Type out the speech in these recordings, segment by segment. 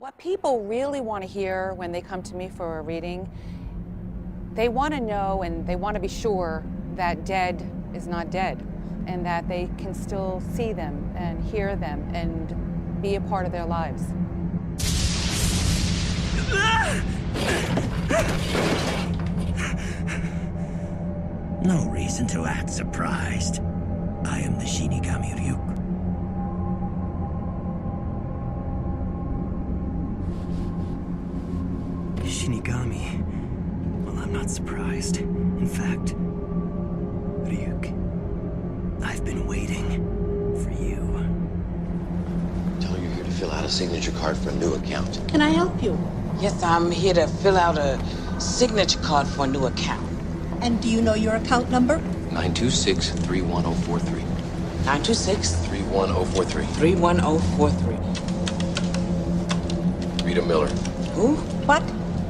What people really want to hear when they come to me for a reading, they want to know and they want to be sure that dead is not dead, and that they can still see them and hear them and be a part of their lives. No reason to act surprised. I am the Shinigami Ryuk. Shinigami? Well, I'm not surprised. In fact, Ryuk, I've been waiting for you. Tell her you're here to fill out a signature card for a new account. Can I help you? Yes, I'm here to fill out a signature card for a new account. And do you know your account number? 926-31043. 926-31043. 31043. Rita Miller. Who? What?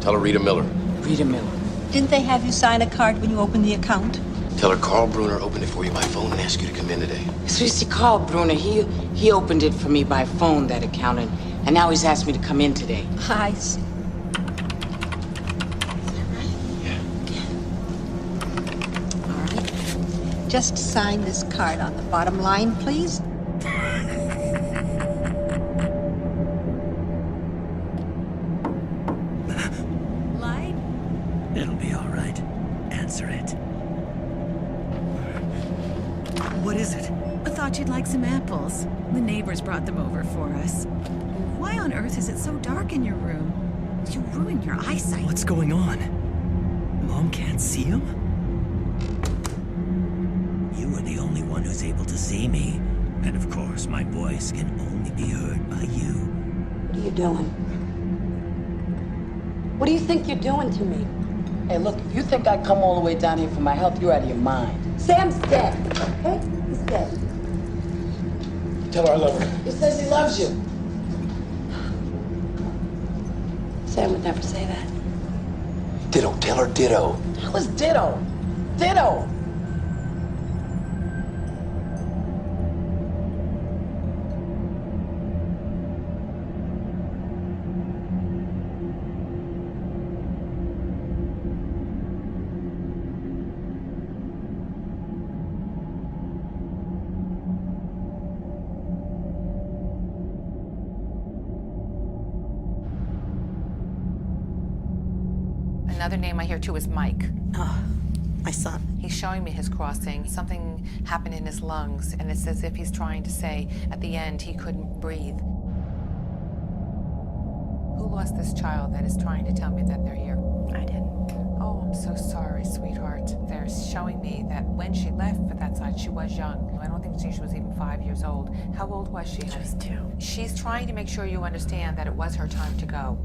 Tell her Rita Miller. Rita Miller. Didn't they have you sign a card when you opened the account? Tell her Carl Bruner opened it for you by phone and asked you to come in today. So you see, Carl Bruner, he opened it for me by phone, that account, and now he's asked me to come in today. I see. All right. Just sign this card on the bottom line, please. Light? It'll be all right. Answer it. What is it? I thought you'd like some apples. The neighbors brought them over for us. Why on earth is it so dark in your room? You ruined your eyesight. What's going on? Mom can't see him? You are the only one who's able to see me. And of course, my voice can only be heard by you. What are you doing? What do you think you're doing to me? Hey, look, if you think I come all the way down here for my health, you're out of your mind. Sam's dead, okay? He's dead. Tell her I love her. He says he loves you. Sam would never say that. Ditto. Tell her ditto. That was ditto. Ditto. Another name I hear too is Mike. Oh, my son. He's showing me his crossing. Something happened in his lungs, and it's as if he's trying to say at the end he couldn't breathe. Who lost this child that is trying to tell me that they're here? I did. Oh, I'm so sorry, sweetheart. They're showing me that when she left for that side, she was young. I don't think she was even 5 years old. How old was she? She was 2. She's trying to make sure you understand that it was her time to go.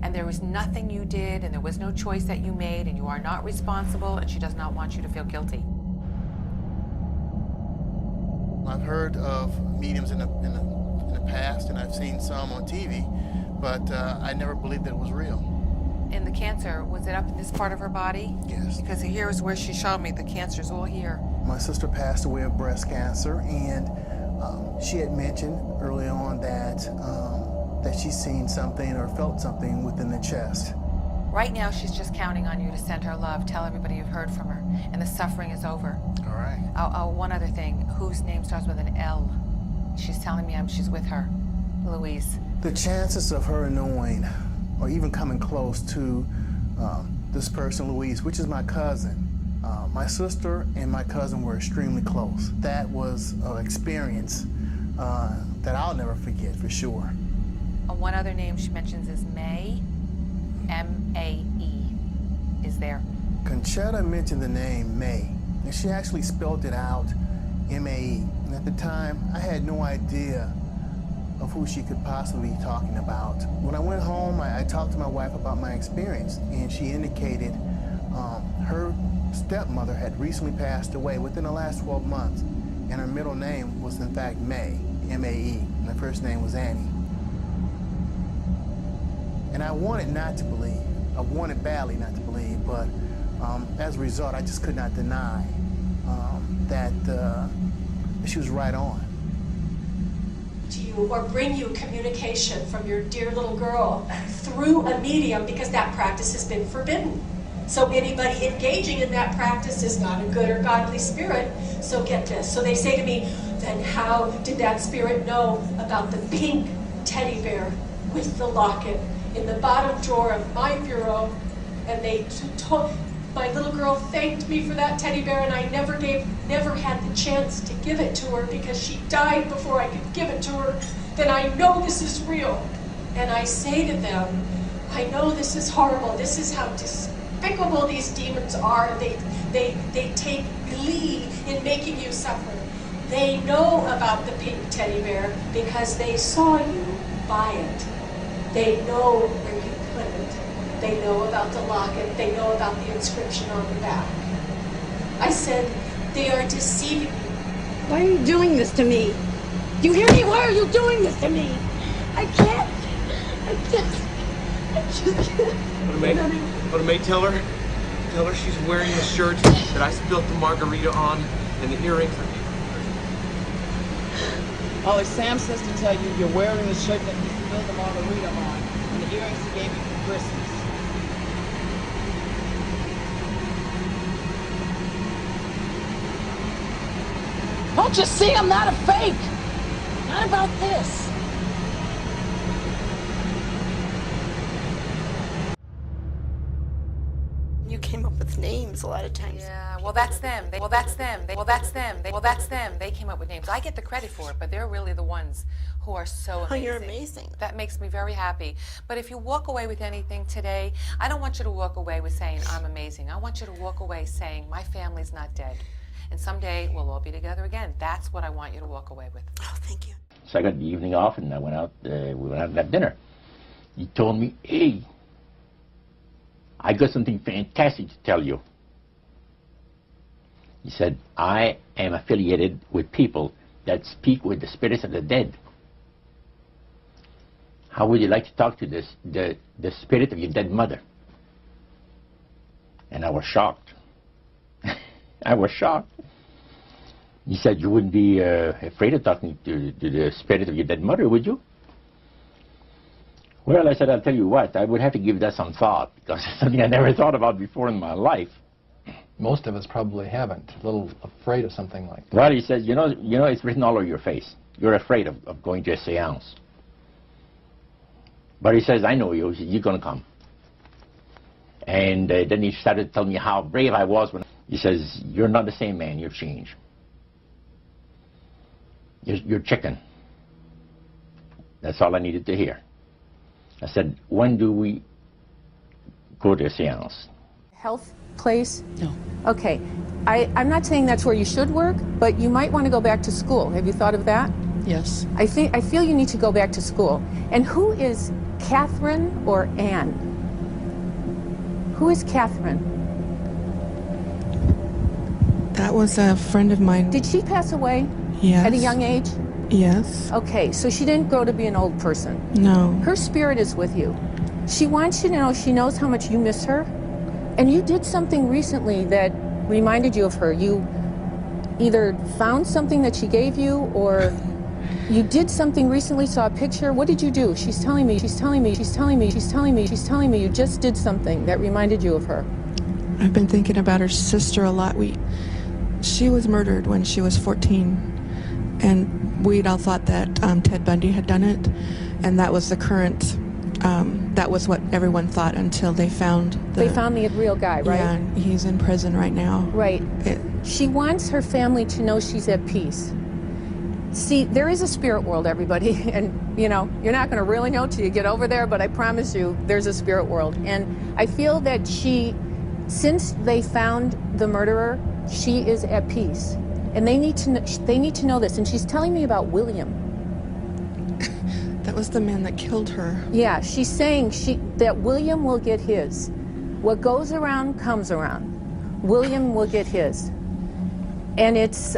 And there was nothing you did, and there was no choice that you made, and you are not responsible, and she does not want you to feel guilty. I've heard of mediums in the past, and I've seen some on TV, but I never believed that it was real. And the cancer, was it up in this part of her body? Yes. Because here is where she showed me the cancer's all here. My sister passed away of breast cancer, and she had mentioned early on that she's seen something or felt something within the chest. Right now, she's just counting on you to send her love, tell everybody you've heard from her, and the suffering is over. All right. One other thing, whose name starts with an L? She's telling me she's with her, Louise. The chances of her knowing or even coming close to this person, Louise, which is my cousin. My sister and my cousin were extremely close. That was an experience that I'll never forget for sure. One other name she mentions is May, M-A-E, is there. Conchetta mentioned the name May, and she actually spelled it out, M-A-E. And at the time, I had no idea of who she could possibly be talking about. When I went home, I talked to my wife about my experience, and she indicated her stepmother had recently passed away within the last 12 months, and her middle name was in fact May, M-A-E, and her first name was Annie. And I wanted not to believe. I wanted badly not to believe, but as a result, I just could not deny that she was right on. to you or bring you communication from your dear little girl through a medium, because that practice has been forbidden. So anybody engaging in that practice is not a good or godly spirit. So get this. So they say to me, then how did that spirit know about the pink teddy bear with the locket in the bottom drawer of my bureau? And they told, my little girl thanked me for that teddy bear, and I never had the chance to give it to her because she died before I could give it to her. Then I know this is real. And I say to them, I know this is horrible. This is how despicable these demons are. They take glee in making you suffer. They know about the pink teddy bear because they saw you buy it. They know where you put it. They know about the locket. They know about the inscription on the back. I said, they are deceiving you. Why are you doing this to me? You hear me? Why are you doing this to me? I can't. I just can't. What a mate, tell her she's wearing the shirt that I spilled the margarita on and the earrings. Ollie, Sam says to tell you you're wearing the shirt that he spilled the margarita on and the earrings he gave you for Christmas. Don't you see I'm not a fake? Not about this. You came up with names a lot of times. Yeah, well, that's them. They came up with names. I get the credit for it, but they're really the ones who are so amazing. Oh, you're amazing. That makes me very happy. But if you walk away with anything today, I don't want you to walk away with saying, I'm amazing. I want you to walk away saying, my family's not dead. And someday we'll all be together again. That's what I want you to walk away with. Oh, thank you. So I got the evening off, and I went out, we went out and had dinner. He told me, hey, I got something fantastic to tell you. He said, I am affiliated with people that speak with the spirits of the dead. How would you like to talk to the spirit of your dead mother? And I was shocked. I was shocked. He said, you wouldn't be afraid of talking to the spirit of your dead mother, would you? Well, I said, I'll tell you what, I would have to give that some thought, because it's something I never thought about before in my life. Most of us probably haven't. A little afraid of something like that. Well, he said, you know, it's written all over your face. You're afraid of going to a seance. But he says, I know you. He said, you're going to come. And then he started telling me how brave I was. When he says, you're not the same man. You've changed. You're chicken. That's all I needed to hear. I said, when do we go to a seance? Health place? No. Okay. I'm not saying that's where you should work, but you might want to go back to school. Have you thought of that? Yes. I feel you need to go back to school. And who is Catherine or Anne? Who is Catherine? That was a friend of mine. Did she pass away? Yes. At a young age? Yes. Okay, so she didn't grow to be an old person. No. Her spirit is with you. She wants you to know she knows how much you miss her. And you did something recently that reminded you of her. You either found something that she gave you, or you did something recently, saw a picture. What did you do? She's telling me you just did something that reminded you of her. I've been thinking about her sister a lot. She was murdered when she was 14. And we'd all thought that Ted Bundy had done it, and that was the current, that was what everyone thought until they found the real guy, right? Yeah, he's in prison right now. Right. She wants her family to know she's at peace. See, there is a spirit world, everybody, and you know, you're not going to really know till you get over there, but I promise you, there's a spirit world. And I feel that since they found the murderer, she is at peace. And they need to know this. And she's telling me about William. That was the man that killed her. Yeah, she's saying that William will get his. What goes around comes around. William will get his. And it's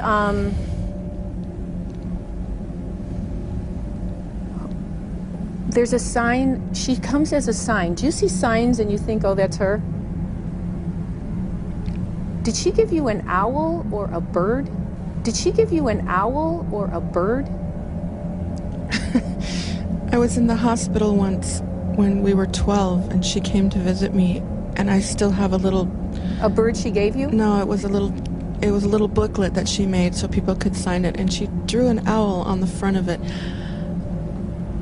there's a sign. She comes as a sign. Do you see signs and you think, oh, that's her? Did she give you an owl or a bird? Did she give you an owl or a bird? I was in the hospital once when we were 12, and she came to visit me, and I still have a little... A bird she gave you? No, it was a little booklet that she made so people could sign it, and she drew an owl on the front of it.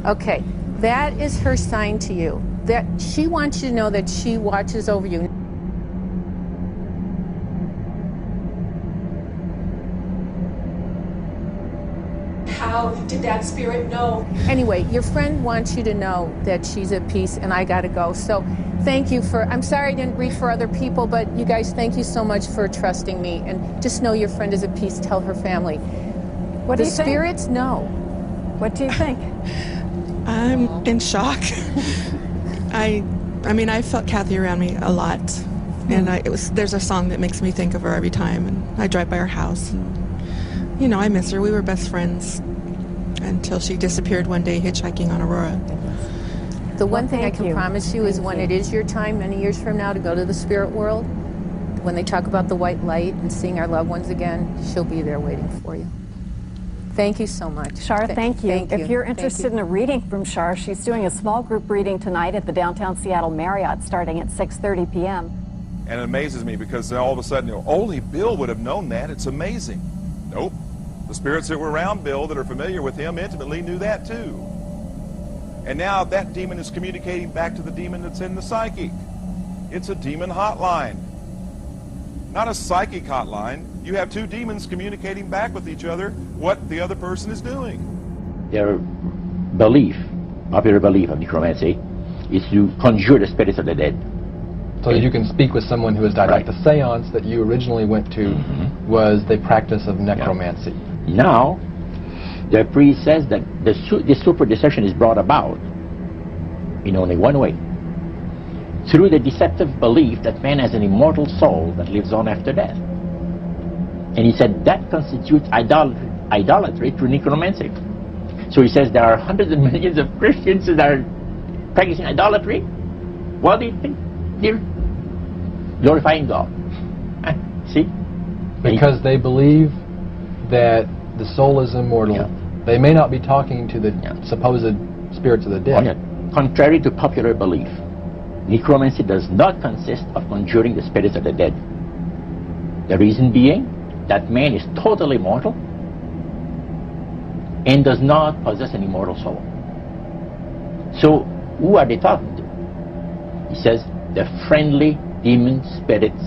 Okay, that is her sign to you. That she wants you to know that she watches over you. How did that spirit know? Anyway, your friend wants you to know that she's at peace, and I gotta go. So thank you for, I'm sorry I didn't read for other people, but you guys, thank you so much for trusting me. And just know your friend is at peace. Tell her family. What do you think? The spirits know. What do you think? I'm in shock. I mean, I felt Kathy around me a lot. And there's a song that makes me think of her every time. And I drive by her house. And, you know, I miss her. We were best friends until she disappeared one day hitchhiking on Aurora. The one thing I can promise you is when it is your time, many years from now, to go to the spirit world, when they talk about the white light and seeing our loved ones again, she'll be there waiting for you. Thank you so much. Shar, thank you. If you're interested Thank you. in a reading from Shar, she's doing a small group reading tonight at the downtown Seattle Marriott starting at 6:30 p.m. And it amazes me because all of a sudden, only Bill would have known that. It's amazing. Nope. The spirits that were around Bill that are familiar with him intimately knew that too. And now that demon is communicating back to the demon that's in the psychic. It's a demon hotline. Not a psychic hotline. You have two demons communicating back with each other what the other person is doing. Their belief, popular belief of necromancy, is to conjure the spirits of the dead. So you can speak with someone who has died. Like the seance that you originally went to was the practice of necromancy. Now, the priest says that the super deception is brought about in only one way. Through the deceptive belief that man has an immortal soul that lives on after death. And he said that constitutes idolatry through necromancy. So he says there are hundreds of millions of Christians that are practicing idolatry. What do you think? They're glorifying God. See? Because they believe that the soul is immortal. They may not be talking to the supposed spirits of the dead. Contrary to popular belief, necromancy does not consist of conjuring the spirits of the dead. The reason being that man is totally mortal and does not possess an immortal soul. So who are they talking to? He says the friendly demon spirits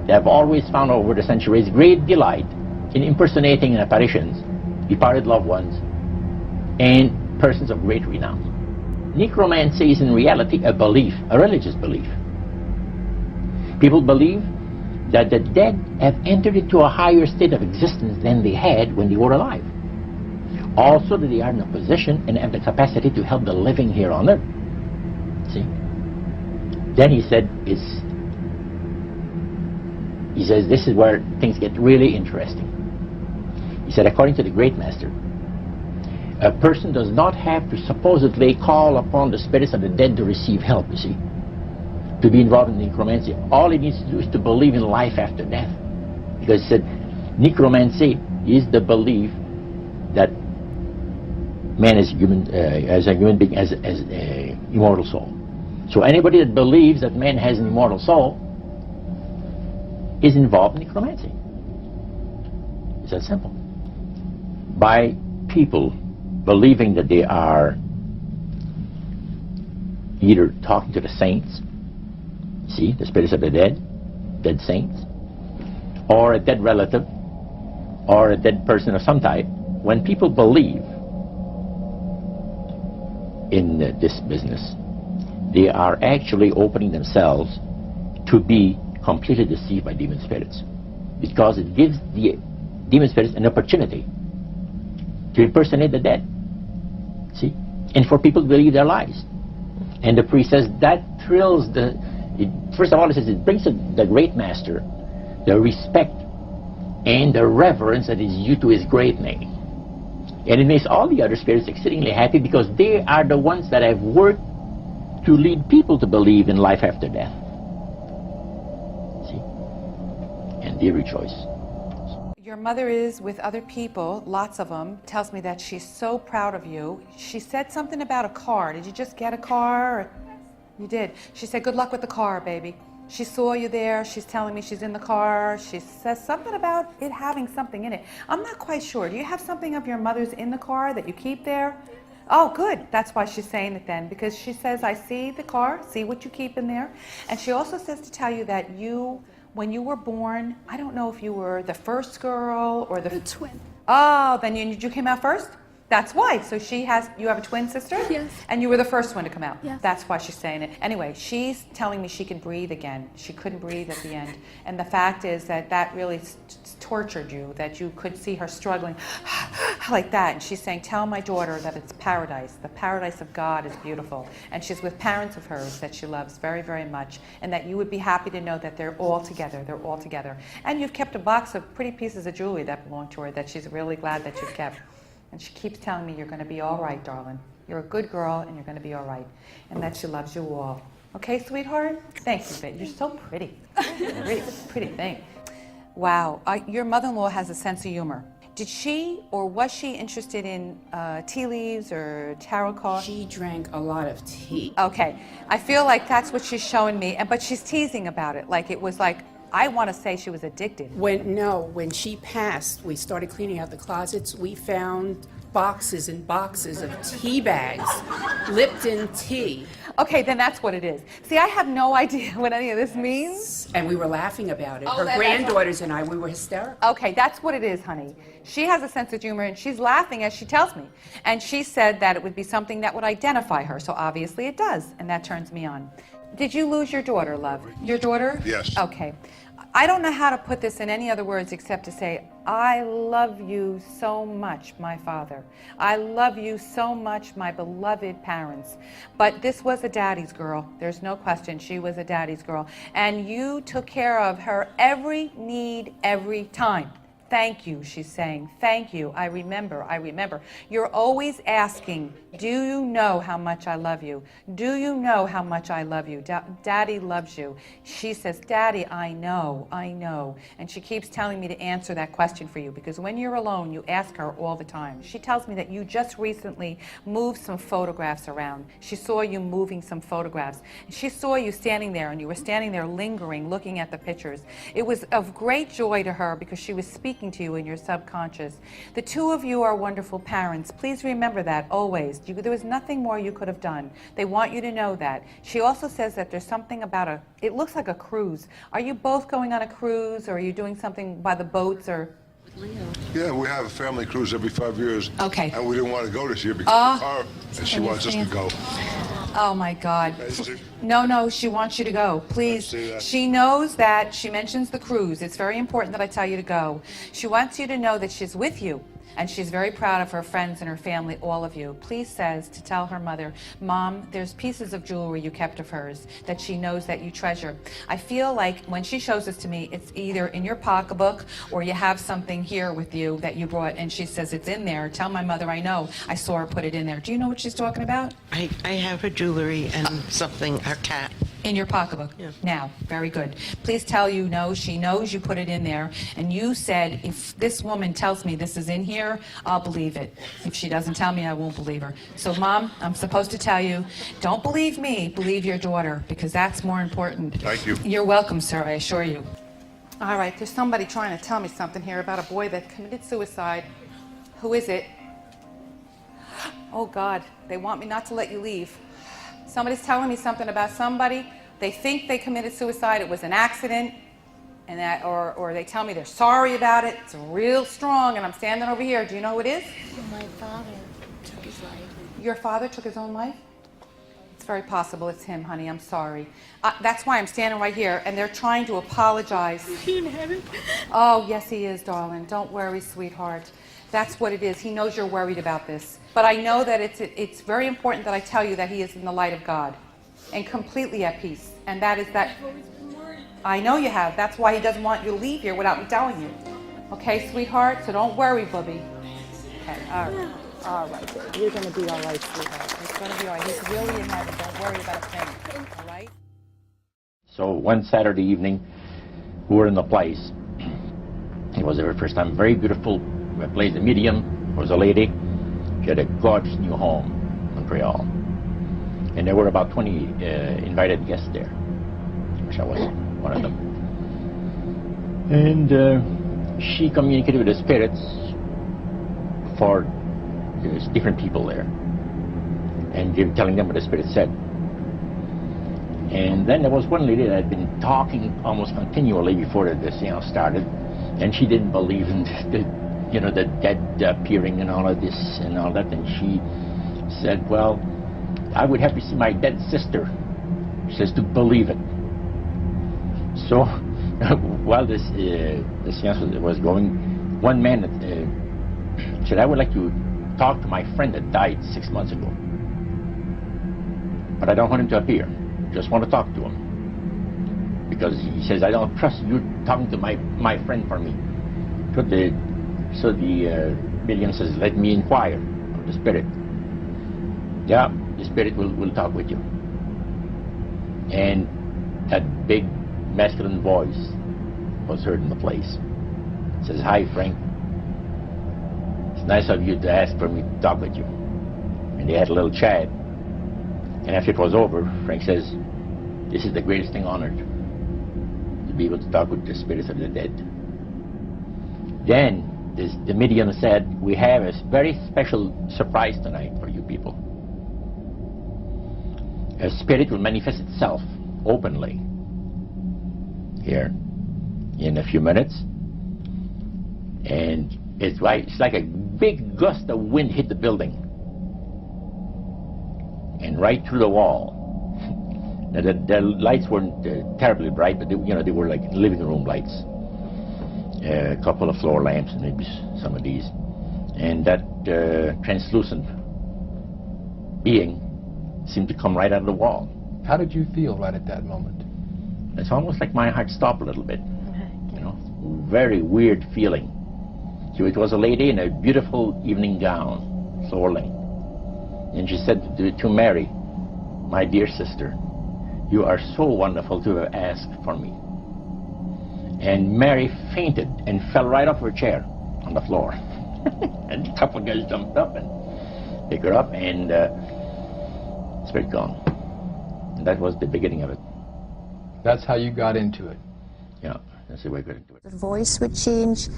that have always found over the centuries great delight in impersonating in apparitions departed loved ones and persons of great renown. Necromancy is in reality a belief, a religious belief. People believe that the dead have entered into a higher state of existence than they had when they were alive. Also that they are in a position and have the capacity to help the living here on earth. See? Then he said, he says this is where things get really interesting. He said, according to the Great Master, a person does not have to supposedly call upon the spirits of the dead to receive help, you see, to be involved in necromancy. All he needs to do is to believe in life after death. Because he said, necromancy is the belief that man is human, as a human being, as an immortal soul. So anybody that believes that man has an immortal soul is involved in necromancy. It's that simple. By people believing that they are either talking to the saints, see, the spirits of the dead saints, or a dead relative, or a dead person of some type. When people believe in this business, they are actually opening themselves to be completely deceived by demon spirits, because it gives the demon spirits an opportunity to impersonate the dead, see, and for people to believe their lies. And the priest says that thrills first of all, it says it brings the Great Master the respect and the reverence that is due to his great name. And it makes all the other spirits exceedingly happy, because they are the ones that have worked to lead people to believe in life after death. See? And they rejoice. Your mother is with other people, lots of them, tells me that she's so proud of you. She said something about a car. Did you just get a car? You did. She said, good luck with the car, baby. She saw you there. She's telling me she's in the car. She says something about it having something in it. I'm not quite sure. Do you have something of your mother's in the car that you keep there? Oh, good. That's why she's saying it then, because she says, I see the car, see what you keep in there. And she also says to tell you that you, when you were born, I don't know if you were the first girl or the twin. Oh, then you came out first? That's why. So you have a twin sister? Yes. And you were the first one to come out? Yes. That's why she's saying it. Anyway, she's telling me she can breathe again. She couldn't breathe at the end. And the fact is that really tortured you, that you could see her struggling like that. And she's saying, tell my daughter that it's paradise. The paradise of God is beautiful. And she's with parents of hers that she loves very, very much. And that you would be happy to know that they're all together. They're all together. And you've kept a box of pretty pieces of jewelry that belong to her that she's really glad that you've kept. And she keeps telling me you're going to be all right, darling. You're a good girl and you're going to be all right. And that she loves you all. Okay, sweetheart? Thank you, babe. You're so pretty. Pretty thing. Wow. Your mother-in-law has a sense of humor. Did she or was she interested in tea leaves or tarot cards? She drank a lot of tea. Okay. I feel like that's what she's showing me. But she's teasing about it. Like it was like, I want to say she was addicted. When she passed, we started cleaning out the closets. We found boxes and boxes of tea bags, Lipton tea. Okay, then that's what it is. See, I have no idea what any of this means. And we were laughing about it. Oh, Her granddaughters and I, we were hysterical. Okay, that's what it is, honey. She has a sense of humor and she's laughing as she tells me. And she said that it would be something that would identify her, so obviously it does, and that turns me on. Did you lose your daughter, love? Your daughter? Yes. Okay. I don't know how to put this in any other words except to say, I love you so much, my father. I love you so much, my beloved parents. But this was a daddy's girl. There's no question. She was a daddy's girl. And you took care of her every need, every time. Thank you, she's saying. Thank you. I remember. You're always asking, do you know how much I love you? Do you know how much I love you? Daddy loves you. She says, Daddy, I know. And she keeps telling me to answer that question for you because when you're alone, you ask her all the time. She tells me that you just recently moved some photographs around. She saw you moving some photographs. She saw you standing there and you were standing there lingering, looking at the pictures. It was of great joy to her because she was speaking to you in your subconscious. The two of you are wonderful parents. Please remember that always. There was nothing more you could have done. They want you to know that. She also says that there's something about it looks like a cruise. Are you both going on a cruise or are you doing something by the boats or? Yeah, we have a family cruise every 5 years. Okay. And we didn't want to go this year because of the car, and she wants us to go. Oh my God. No, she wants you to go. Please. She knows that she mentions the cruise. It's very important that I tell you to go. She wants you to know that she's with you. And she's very proud of her friends and her family, all of you. Please says to tell her mother, Mom, there's pieces of jewelry you kept of hers that she knows that you treasure. I feel like when she shows this to me, it's either in your pocketbook or you have something here with you that you brought and she says it's in there. Tell my mother I know. I saw her put it in there. Do you know what she's talking about? I have her jewelry and something, her cat. In your pocketbook? Yeah. Now, very good. Please tell you no, she knows you put it in there. And you said, if this woman tells me this is in here, I'll believe it. If she doesn't tell me, I won't believe her. So, Mom, I'm supposed to tell you, don't believe me, believe your daughter, because that's more important. Thank you. You're welcome, sir, I assure you. All right, there's somebody trying to tell me something here about a boy that committed suicide. Who is it? Oh, God, they want me not to let you leave. Somebody's telling me something about somebody. They think they committed suicide. It was an accident. And that, or they tell me they're sorry about it. It's real strong, and I'm standing over here. Do you know who it is? My father took his life. Your father took his own life? It's very possible it's him, honey. I'm sorry. That's why I'm standing right here, and they're trying to apologize. Is he in heaven? Oh, yes, he is, darling. Don't worry, sweetheart. That's what it is. He knows you're worried about this. But I know that it's very important that I tell you that he is in the light of God and completely at peace. And that is that. I know you have. That's why he doesn't want you to leave here without me telling you. Okay, sweetheart? So don't worry, booby. Okay, all right. All right, baby. You're going to be all right, sweetheart. It's going to be all right. He's really in heaven. Don't worry about a thing. All right? So one Saturday evening, we were in the place. It was the very first time. Very beautiful. I played the medium. Was a lady. She had a gorgeous new home in Montreal. And there were about 20 invited guests there, which I was one of them. And she communicated with the spirits for different people there, and telling them what the spirit said. And then there was one lady that had been talking almost continually before the seance started, and she didn't believe in the dead appearing and all of this and all that. And she said, "Well, I would have to see my dead sister," she says, "to believe it." So while the seance was going, one man said, "I would like to talk to my friend that died 6 months ago, but I don't want him to appear. Just want to talk to him, because he says, I don't trust you talking to my friend for me." So the medium says, "Let me inquire of the spirit." "Yeah, the spirit will talk with you." And that big masculine voice was heard in the place. It says, "Hi, Frank. It's nice of you to ask for me to talk with you." And they had a little chat. And after it was over, Frank says, "This is the greatest thing on earth, to be able to talk with the spirits of the dead." Then the medium said, "We have a very special surprise tonight for you people. A spirit will manifest itself openly here in a few minutes, and it's like a big gust of wind hit the building and right through the wall." Now the lights weren't terribly bright, but they were like living room lights, a couple of floor lamps and maybe some of these, and that translucent being seemed to come right out of the wall. How did you feel right at that moment? It's almost like my heart stopped a little bit. Very weird feeling. So it was a lady in a beautiful evening gown, floor length, and she said to Mary, "My dear sister, you are so wonderful to have asked for me." And Mary fainted and fell right off her chair on the floor. And a couple of guys jumped up and picked her up, and spirit gone. And that was the beginning of it. That's how you got into it? Yeah, that's the way I got into it. Her voice would change,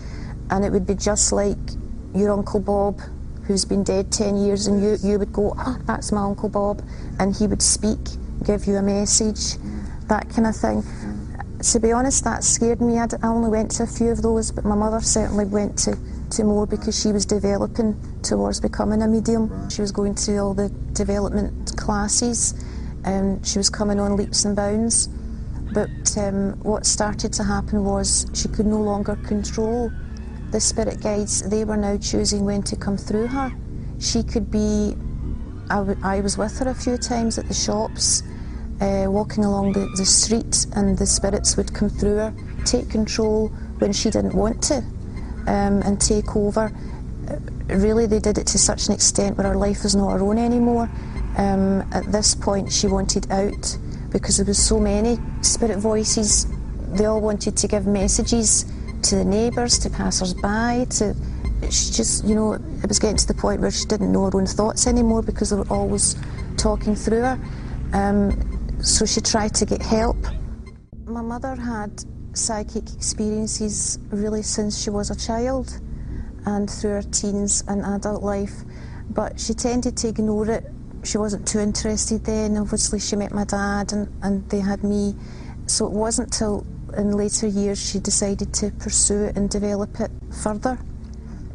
and it would be just like your Uncle Bob, who's been dead 10 years, and you would go, "Oh, that's my Uncle Bob," and he would speak, give you a message, that kind of thing. To be honest, that scared me. I only went to a few of those, but my mother certainly went to more, because she was developing towards becoming a medium. She was going to all the development classes, and she was coming on leaps and bounds. But what started to happen was she could no longer control the spirit guides. They were now choosing when to come through her. She could be, I was with her a few times at the shops, walking along the street, and the spirits would come through her, take control when she didn't want to, and take over. Really, they did it to such an extent where her life was not her own anymore. At this point, she wanted out, because there was so many spirit voices. They all wanted to give messages to the neighbours, to passers-by, she just, it was getting to the point where she didn't know her own thoughts anymore, because they were always talking through her. So she tried to get help. My mother had psychic experiences really since she was a child and through her teens and adult life, but she tended to ignore it. She wasn't too interested then. Obviously she met my dad and they had me, so it wasn't till in later years she decided to pursue it and develop it further.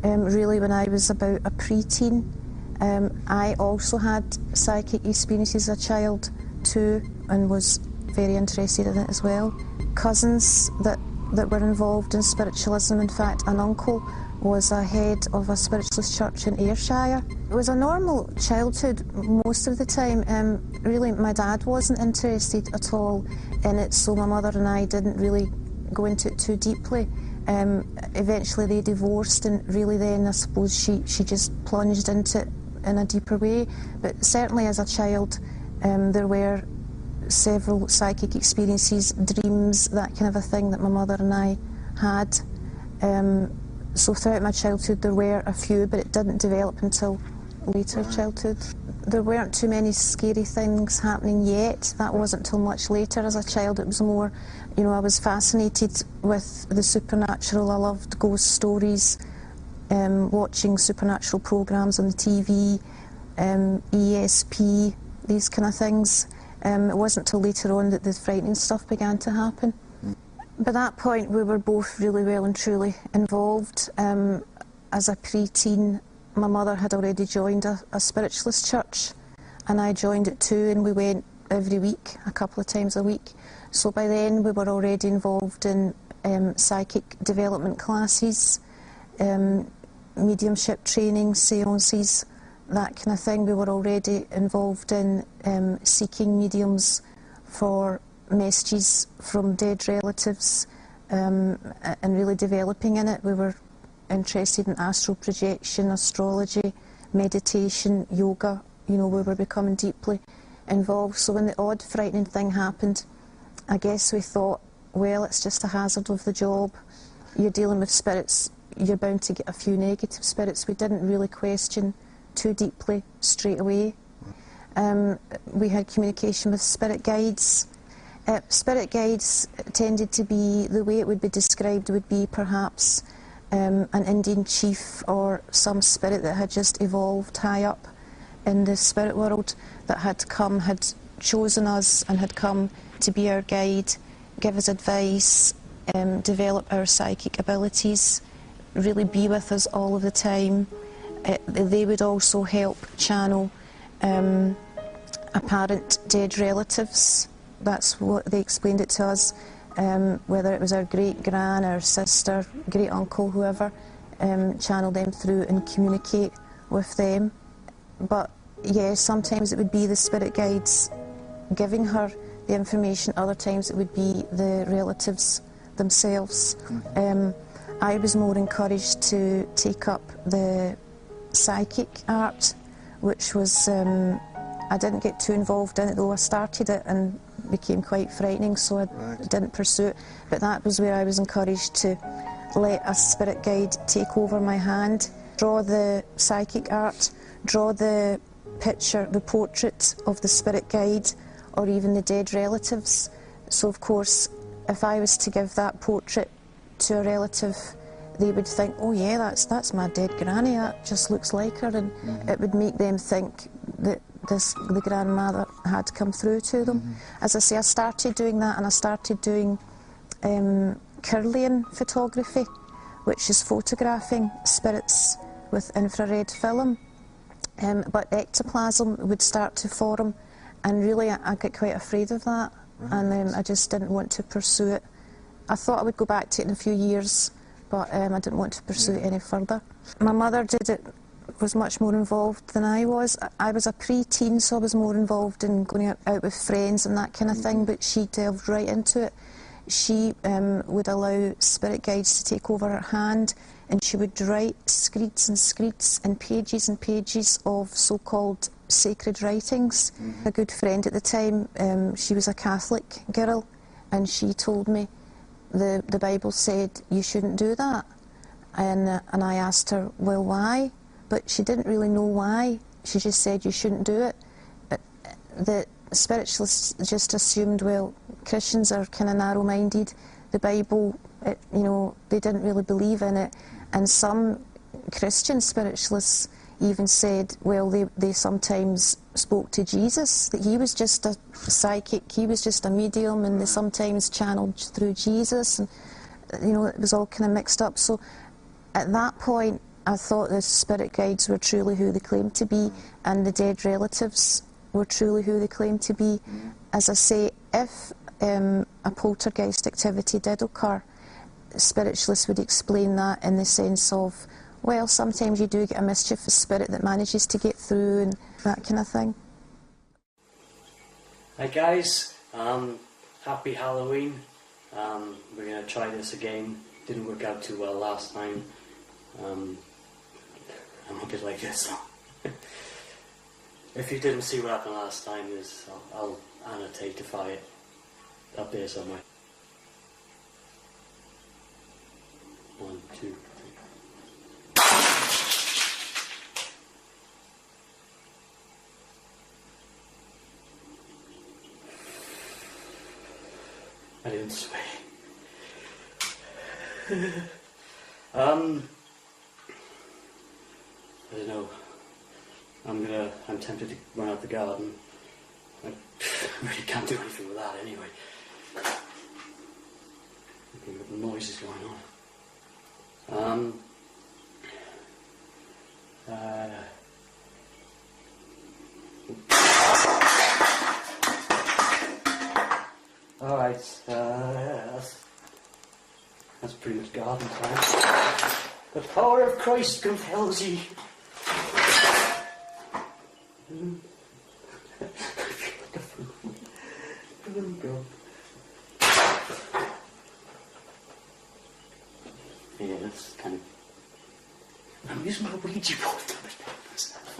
Really when I was about a pre-teen. I also had psychic experiences as a child too, and was very interested in it as well. Cousins that were involved in spiritualism. In fact, an uncle was a head of a spiritualist church in Ayrshire. It was a normal childhood most of the time. Really, my dad wasn't interested at all in it, so my mother and I didn't really go into it too deeply. Eventually they divorced, and really then I suppose she just plunged into it in a deeper way. But certainly as a child, there were several psychic experiences, dreams, that kind of a thing that my mother and I had. So throughout my childhood there were a few, but it didn't develop until later childhood. There weren't too many scary things happening yet. That wasn't till much later as a child. It was more, you know, I was fascinated with the supernatural. I loved ghost stories, watching supernatural programs on the TV, ESP, these kind of things. It wasn't till later on that the frightening stuff began to happen. By that point we were both really well and truly involved. As a pre-teen, my mother had already joined a spiritualist church, and I joined it too, and we went every week, a couple of times a week. So by then we were already involved in psychic development classes, mediumship training, seances, that kind of thing. We were already involved in seeking mediums for messages from dead relatives, and really developing in it. We were interested in astral projection, astrology, meditation, yoga. You know, we were becoming deeply involved. So when the odd frightening thing happened, I guess we thought, well, it's just a hazard of the job. You're dealing with spirits, you're bound to get a few negative spirits. We didn't really question too deeply straight away. We had communication with spirit guides. Spirit guides tended to be, the way it would be described would be perhaps an Indian chief or some spirit that had just evolved high up in the spirit world, that had come, had chosen us and had come to be our guide, give us advice, develop our psychic abilities, really be with us all of the time. They would also help channel apparent dead relatives. That's what they explained it to us. Whether it was our great-gran, our sister, great-uncle, whoever, channel them through and communicate with them. But yeah, sometimes it would be the spirit guides giving her the information, other times it would be the relatives themselves. I was more encouraged to take up the psychic art, which was, I didn't get too involved in it, though I started it and became quite frightening, so I didn't pursue it. But that was where I was encouraged to let a spirit guide take over my hand, draw the psychic art, draw the picture, the portrait of the spirit guide, or even the dead relatives. So of course, if I was to give that portrait to a relative, they would think, oh yeah, that's my dead granny, that just looks like her, and it would make them think that the grandmother had come through to them. As I say, I started doing that, and I started doing Kirlian photography, which is photographing spirits with infrared film. But ectoplasm would start to form, and really I got quite afraid of that, and I just didn't want to pursue it. I thought I would go back to it in a few years, but I didn't want to pursue it any further. My mother was much more involved than I was. I was a pre-teen, so I was more involved in going out with friends and that kind of thing, but she delved right into it. She would allow spirit guides to take over her hand, and she would write screeds and screeds and pages of so-called sacred writings. A good friend at the time, she was a Catholic girl, and she told me the Bible said you shouldn't do that. And I asked her, well, why? But she didn't really know why. She just said you shouldn't do it. The spiritualists just assumed, well, Christians are kind of narrow-minded. The Bible, you know, they didn't really believe in it. And some Christian spiritualists even said, well, they sometimes spoke to Jesus, that he was just a psychic, he was just a medium, and they sometimes channeled through Jesus, and you know, it was all kind of mixed up. So at that point, I thought the spirit guides were truly who they claimed to be, and the dead relatives were truly who they claimed to be. As I say, if a poltergeist activity did occur, spiritualists would explain that in the sense of, well, sometimes you do get a mischievous spirit that manages to get through and that kind of thing. Hi guys, happy Halloween. We're going to try this again. Didn't work out too well last time. I'm a bit like this. If you didn't see what happened last time, I'll annotatify it up there somewhere. 1, 2, 3. I didn't sway. I don't know. I'm tempted to run out the garden. I really can't do anything with that anyway. Looking at the noise is going on. Alright, that's pretty much garden time. The power of Christ compels ye. Yeah, that's kind of... I'm using my Ouija board to myself.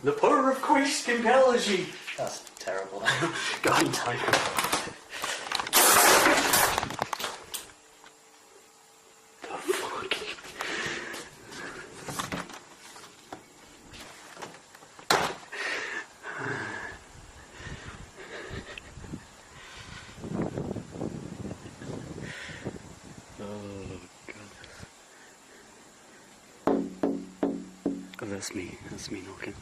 The power of Christ compels ye. That's terrible. Garden time. That's me knocking.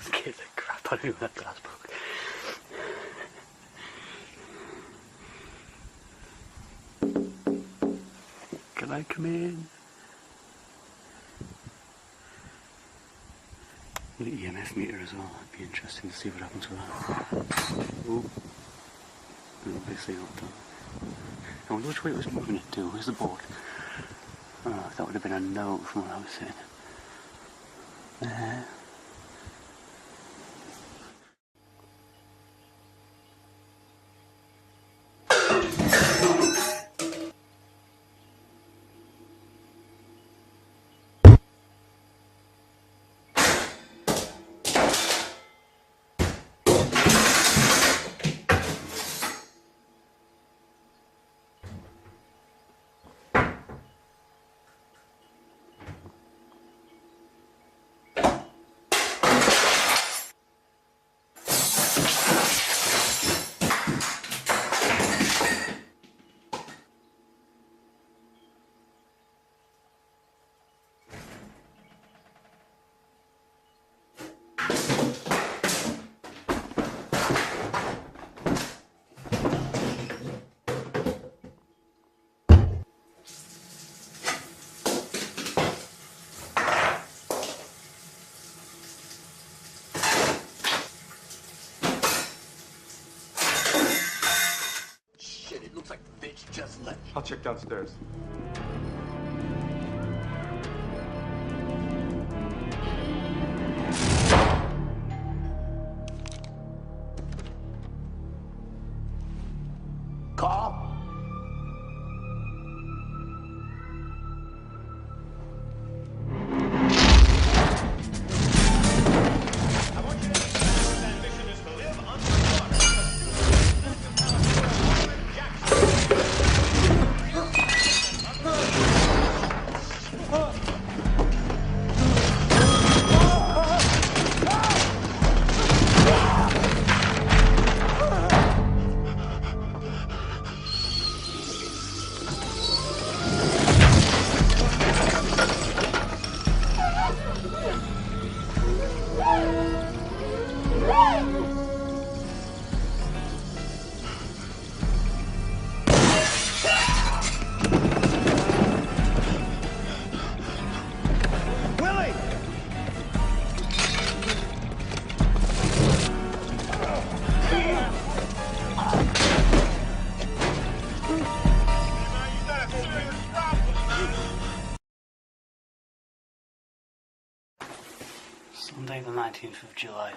Scared the crap out of me when that glass broke. Can I come in? The EMF meter as well. It'd be interesting to see what happens with that. Ooh. Obviously not done. I wonder which way it was moving it to. Where's the board? Oh, that would have been a no from what I was saying. I'll check downstairs. Call. Sunday the 19th of July.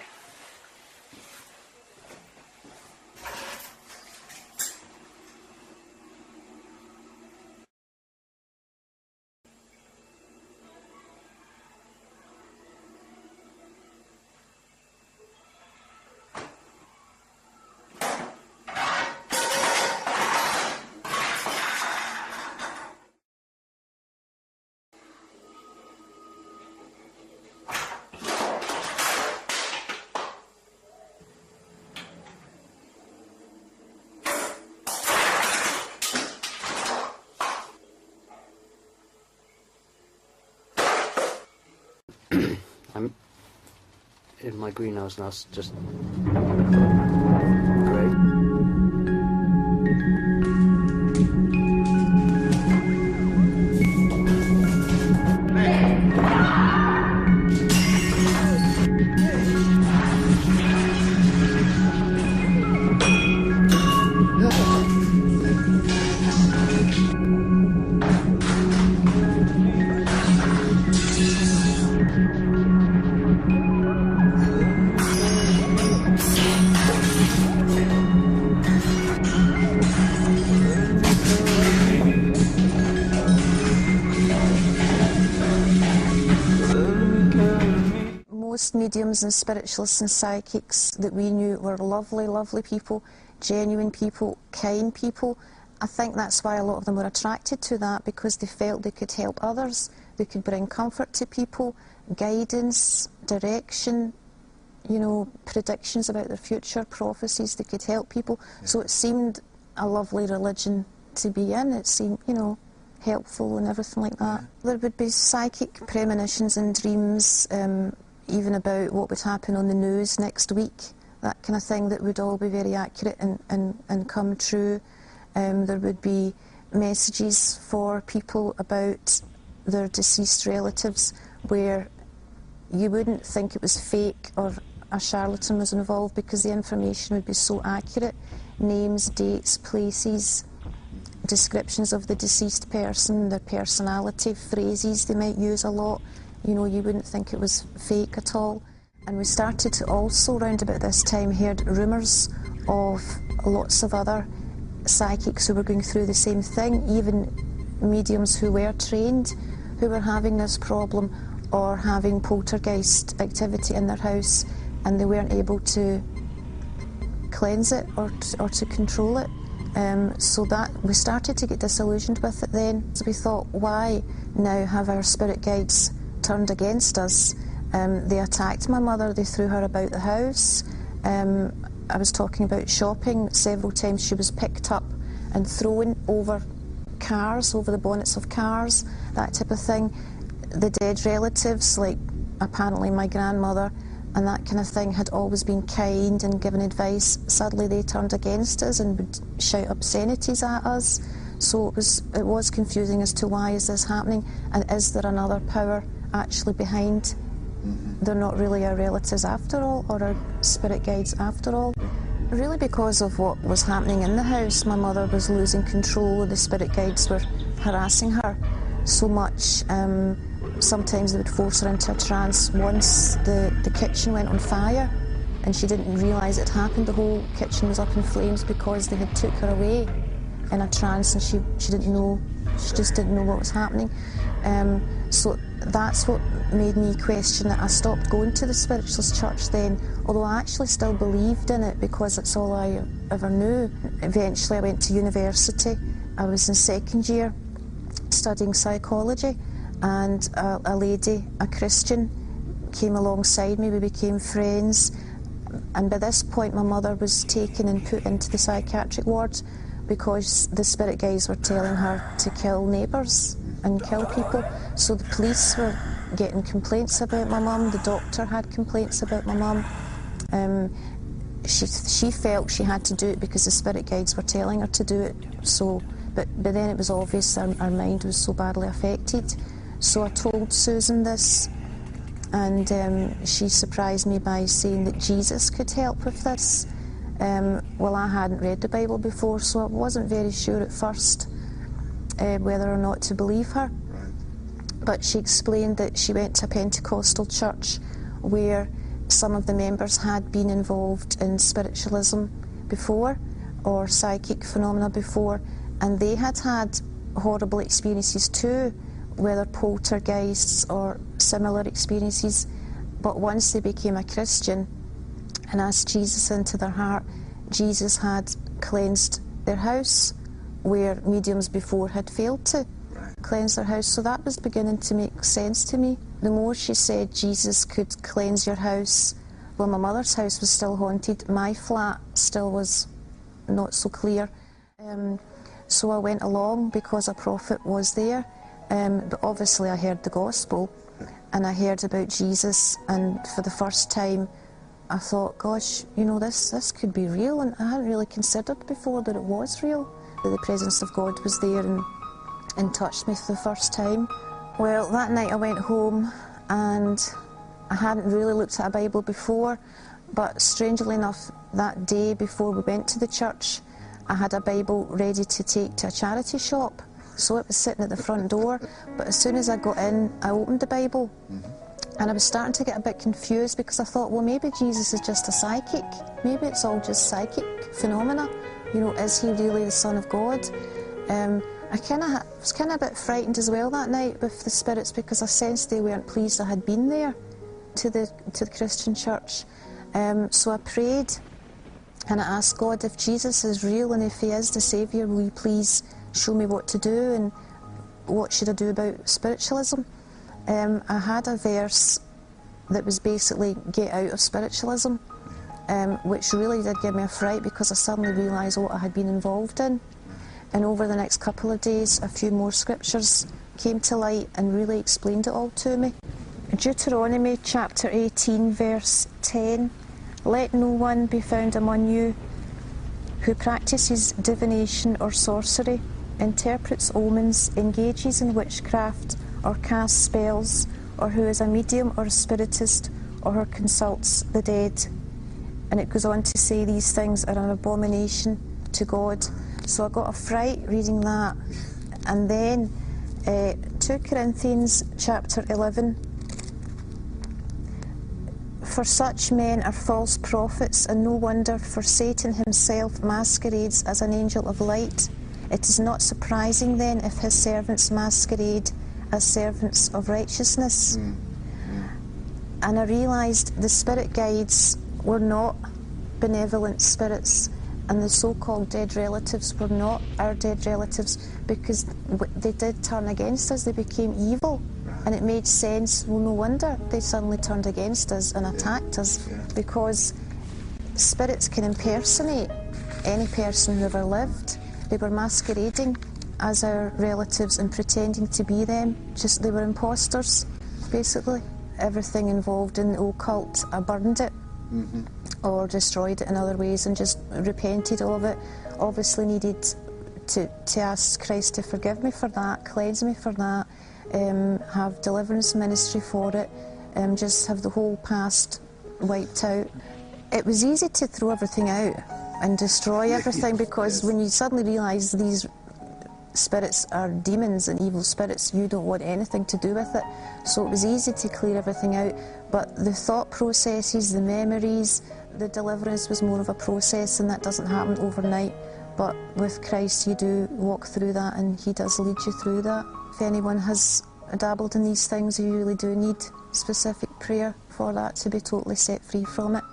I'm in my greenhouse now, it's just great. Most mediums and spiritualists and psychics that we knew were lovely, lovely people, genuine people, kind people. I think that's why a lot of them were attracted to that, because they felt they could help others, they could bring comfort to people, guidance, direction, you know, predictions about their future, prophecies, they could help people. So it seemed a lovely religion to be in. It seemed, you know, helpful and everything like that. There would be psychic premonitions and dreams, even about what would happen on the news next week, that kind of thing, that would all be very accurate and come true. There would be messages for people about their deceased relatives where you wouldn't think it was fake or a charlatan was involved, because the information would be so accurate. Names, dates, places, descriptions of the deceased person, their personality, phrases they might use a lot. You know, you wouldn't think it was fake at all. And we started to also, round about this time, heard rumours of lots of other psychics who were going through the same thing, even mediums who were trained, who were having this problem or having poltergeist activity in their house, and they weren't able to cleanse it or to control it. So that we started to get disillusioned with it then. So we thought, why now have our spirit guides turned against us? They attacked my mother, they threw her about the house. I was talking about shopping. Several times she was picked up and thrown over cars, over the bonnets of cars, that type of thing. The dead relatives, like apparently my grandmother and that kind of thing, had always been kind and given advice. Suddenly they turned against us and would shout obscenities at us. So it was confusing as to why is this happening, and is there another power actually behind? They're not really our relatives after all, or our spirit guides after all. Really because of what was happening in the house. My mother was losing control, the spirit guides were harassing her so much. Sometimes they would force her into a trance. Once the kitchen went on fire and she didn't realise it happened. The whole kitchen was up in flames because they had took her away in a trance, and she didn't know, she just didn't know what was happening. So that's what made me question it. I stopped going to the spiritualist church then, although I actually still believed in it because it's all I ever knew. Eventually I went to university. I was in second year studying psychology, and a lady, a Christian, came alongside me. We became friends, and by this point my mother was taken and put into the psychiatric ward because the spirit guides were telling her to kill neighbours and kill people. So the police were getting complaints about my mum, the doctor had complaints about my mum. She felt she had to do it because the spirit guides were telling her to do it. So, but then it was obvious our mind was so badly affected. So I told Susan this, and she surprised me by saying that Jesus could help with this. Well, I hadn't read the Bible before, so I wasn't very sure at first whether or not to believe her. But she explained that she went to a Pentecostal church where some of the members had been involved in spiritualism before, or psychic phenomena before, and they had had horrible experiences too, whether poltergeists or similar experiences. But once they became a Christian and asked Jesus into their heart, Jesus had cleansed their house where mediums before had failed to cleanse their house. So that was beginning to make sense to me. The more she said Jesus could cleanse your house, well, my mother's house was still haunted, my flat still was not so clear. So I went along because a prophet was there, but obviously I heard the gospel, and I heard about Jesus, and for the first time I thought, gosh, you know, this could be real, and I hadn't really considered before that it was real. The presence of God was there and touched me for the first time. Well, that night I went home and I hadn't really looked at a Bible before, but strangely enough, that day before we went to the church, I had a Bible ready to take to a charity shop. So it was sitting at the front door, but as soon as I got in, I opened the Bible. And I was starting to get a bit confused because I thought, well, maybe Jesus is just a psychic. Maybe it's all just psychic phenomena. You know, is he really the Son of God? I was kind of a bit frightened as well that night with the spirits because I sensed they weren't pleased I had been there to the Christian church. So I prayed and I asked God, if Jesus is real and if he is the Saviour, will you please show me what to do and what should I do about spiritualism? I had a verse that was basically get out of spiritualism, which really did give me a fright because I suddenly realised what I had been involved in. And over the next couple of days, a few more scriptures came to light and really explained it all to me. Deuteronomy chapter 18 verse 10, let no one be found among you who practices divination or sorcery, interprets omens, engages in witchcraft, or casts spells, or who is a medium or a spiritist, or who consults the dead. And it goes on to say these things are an abomination to God. So I got a fright reading that. And then 2 Corinthians chapter 11. For such men are false prophets, and no wonder, for Satan himself masquerades as an angel of light. It is not surprising then if his servants masquerade as servants of righteousness. And I realised the spirit guides were not benevolent spirits, and the so-called dead relatives were not our dead relatives, because they did turn against us. They became evil, and it made sense. Well, no wonder they suddenly turned against us and attacked us, because spirits can impersonate any person who ever lived. They were masquerading as our relatives and pretending to be them. Just they were imposters, basically. Everything involved in the occult, I burned it or destroyed it in other ways and just repented of it. Obviously needed to ask Christ to forgive me for that, cleanse me for that, have deliverance ministry for it, just have the whole past wiped out. It was easy to throw everything out and destroy everything, because when you suddenly realise these spirits are demons and evil spirits, you don't want anything to do with it. So it was easy to clear everything out, but the thought processes, the memories, the deliverance was more of a process, and that doesn't happen overnight. But with Christ you do walk through that, and he does lead you through that. If anyone has dabbled in these things, you really do need specific prayer for that to be totally set free from it.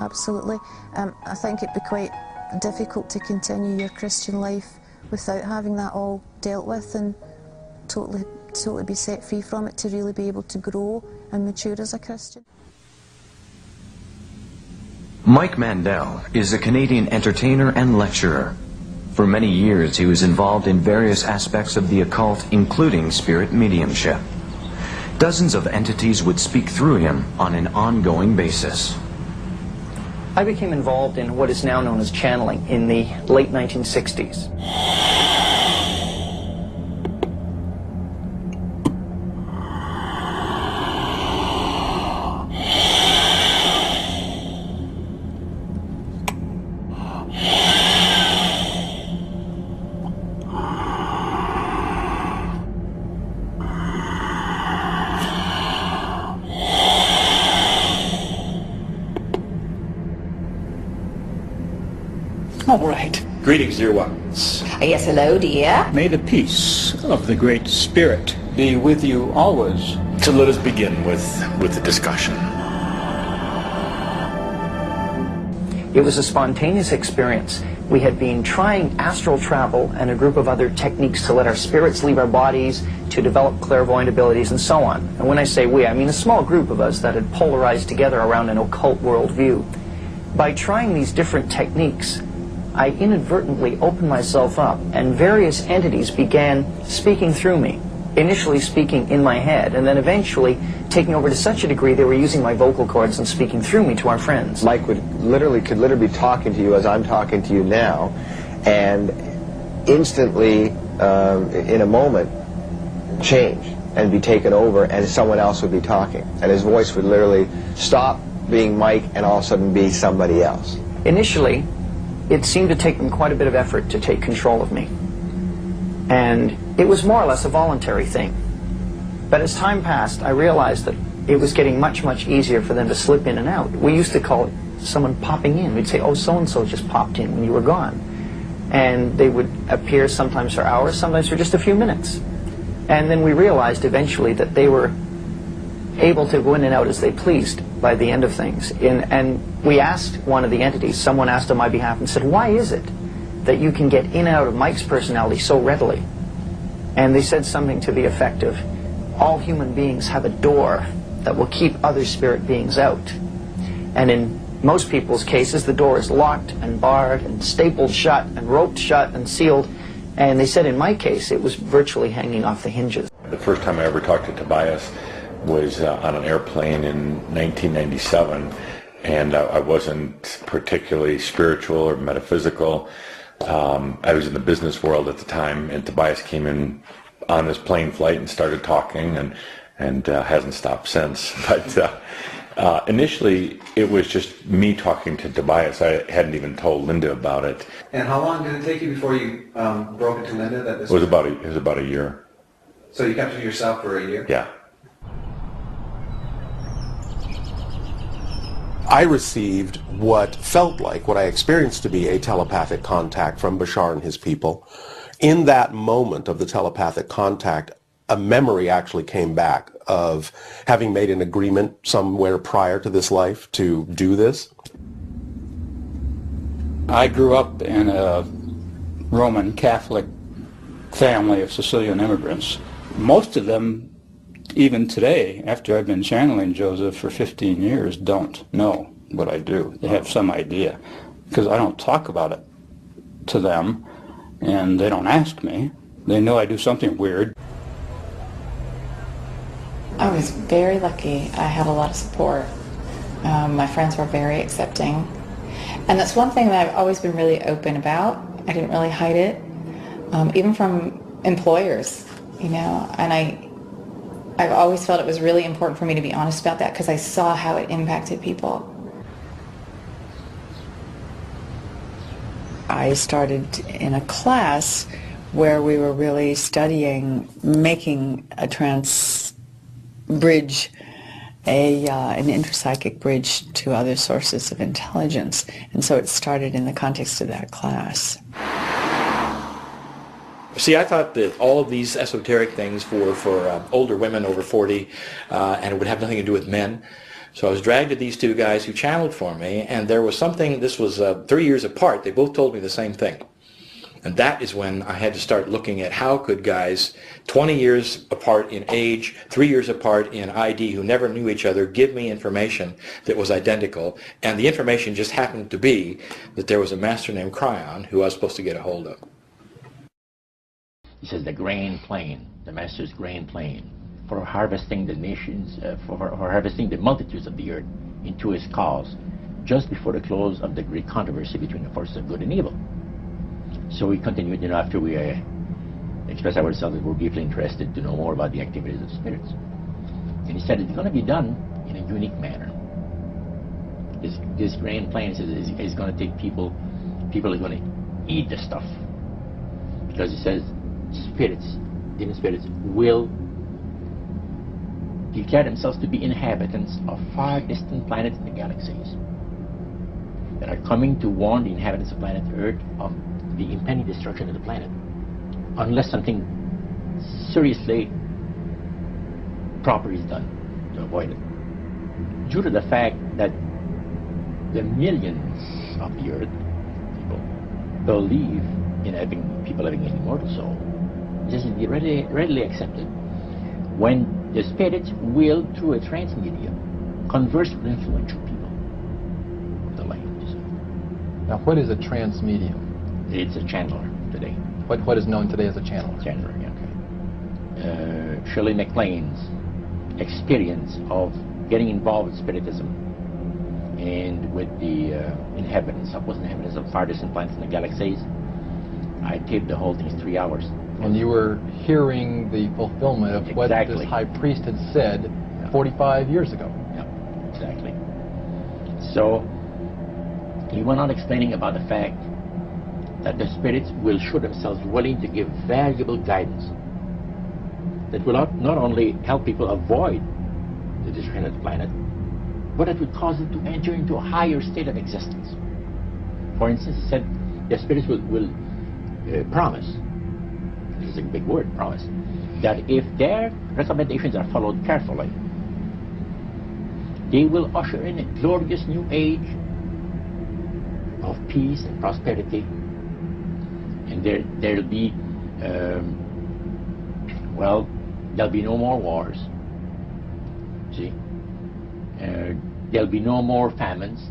Absolutely. I think it'd be quite difficult to continue your Christian life without having that all dealt with and totally be set free from it, to really be able to grow and mature as a Christian. Mike Mandel is a Canadian entertainer and lecturer. For many years he was involved in various aspects of the occult, including spirit mediumship. Dozens of entities would speak through him on an ongoing basis. I became involved in what is now known as channeling in the late 1960s. All right. Greetings, dear ones. Yes, hello, dear. May the peace of the Great Spirit be with you always. So let us begin with the discussion. It was a spontaneous experience. We had been trying astral travel and a group of other techniques to let our spirits leave our bodies, to develop clairvoyant abilities, and so on. And when I say we, I mean a small group of us that had polarized together around an occult worldview. By trying these different techniques, I inadvertently opened myself up, and various entities began speaking through me. initially speaking in my head, and then eventually taking over to such a degree they were using my vocal cords and speaking through me to our friends. Mike could literally be talking to you as I'm talking to you now, and instantly, in a moment, change and be taken over, and someone else would be talking, and his voice would literally stop being Mike and all of a sudden be somebody else. Initially, it seemed to take them quite a bit of effort to take control of me. And it was more or less a voluntary thing. But as time passed, I realized that it was getting much, much easier for them to slip in and out. We used to call it someone popping in. We'd say, oh, so-and-so just popped in when you were gone. And they would appear sometimes for hours, sometimes for just a few minutes. And then we realized eventually that they were able to go in and out as they pleased by the end of things. And we asked one of the entities, someone asked on my behalf and said, why is it that you can get in and out of Mike's personality so readily? And they said something to the effect of, all human beings have a door that will keep other spirit beings out. And in most people's cases, the door is locked and barred and stapled shut and roped shut and sealed. And they said in my case, it was virtually hanging off the hinges. The first time I ever talked to Tobias was on an airplane in 1997, and I wasn't particularly spiritual or metaphysical. I was in the business world at the time, and Tobias came in on this plane flight and started talking, and hasn't stopped since. But initially, it was just me talking to Tobias. I hadn't even told Linda about it. And how long did it take you before you broke it to Linda that this It was about a year. So you kept it to yourself for a year? Yeah. I received what felt like, what I experienced to be a telepathic contact from Bashar and his people. In that moment of the telepathic contact, a memory actually came back of having made an agreement somewhere prior to this life to do this. I grew up in a Roman Catholic family of Sicilian immigrants. Most of them, even today, after I've been channeling Joseph for 15 years, don't know what I do. They have some idea, because I don't talk about it to them, and they don't ask me. They know I do something weird. I was very lucky. I had a lot of support. My friends were very accepting. And that's one thing that I've always been really open about. I didn't really hide it, even from employers, you know, and I've always felt it was really important for me to be honest about that because I saw how it impacted people. I started in a class where we were really studying making a trans bridge, an intrapsychic bridge to other sources of intelligence. And so it started in the context of that class. See, I thought that all of these esoteric things were for older women over 40, and it would have nothing to do with men. So I was dragged to these two guys who channeled for me, and there was something, this was 3 years apart, they both told me the same thing. And that is when I had to start looking at how could guys 20 years apart in age, 3 years apart in ID, who never knew each other, give me information that was identical. And the information just happened to be that there was a master named Cryon who I was supposed to get a hold of. He says the grand plan, the master's grand plan, for harvesting the nations, for harvesting the multitudes of the earth into his cause, just before the close of the great controversy between the forces of good and evil. So we continued, after we expressed ourselves that we're deeply interested to know more about the activities of spirits. And he said it's going to be done in a unique manner. This grand plan is going to take people are going to eat the stuff. Because he says spirits, demon spirits, will declare themselves to be inhabitants of far distant planets in the galaxies that are coming to warn the inhabitants of planet Earth of the impending destruction of the planet, unless something seriously proper is done to avoid it. Due to the fact that the millions of the Earth people believe in people having an immortal soul, this is readily accepted. When the spirits will, through a trance medium, converse with influential people of the land. Now, what is a trance medium? It's a channeler today. What is known today as a channeler? Channeler, yeah. Okay. Shirley MacLaine's experience of getting involved with Spiritism and with the supposed inhabitants of far distant planets in the galaxies. I taped the whole thing in 3 hours. And you were hearing the fulfillment of what this high priest had said 45 years ago. Yeah, exactly. So he went on explaining about the fact that the spirits will show themselves willing to give valuable guidance that will not only help people avoid the destruction of the planet, but it would cause them to enter into a higher state of existence. For instance, he said the spirits will promise, this is a big word, promise, that if their recommendations are followed carefully, they will usher in a glorious new age of peace and prosperity, and there'll be there'll be no more wars. See, there'll be no more famines.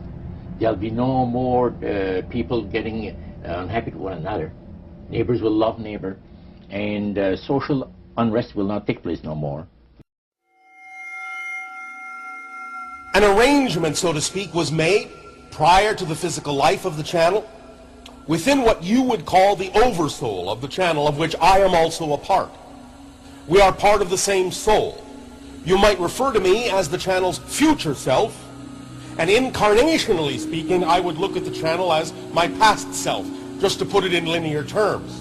There'll be no more people getting unhappy with one another. Neighbors will love neighbor, and social unrest will not take place no more. An arrangement, so to speak, was made prior to the physical life of the channel within what you would call the oversoul of the channel, of which I am also a part. We are part of the same soul. You might refer to me as the channel's future self, and incarnationally speaking, I would look at the channel as my past self, just to put it in linear terms.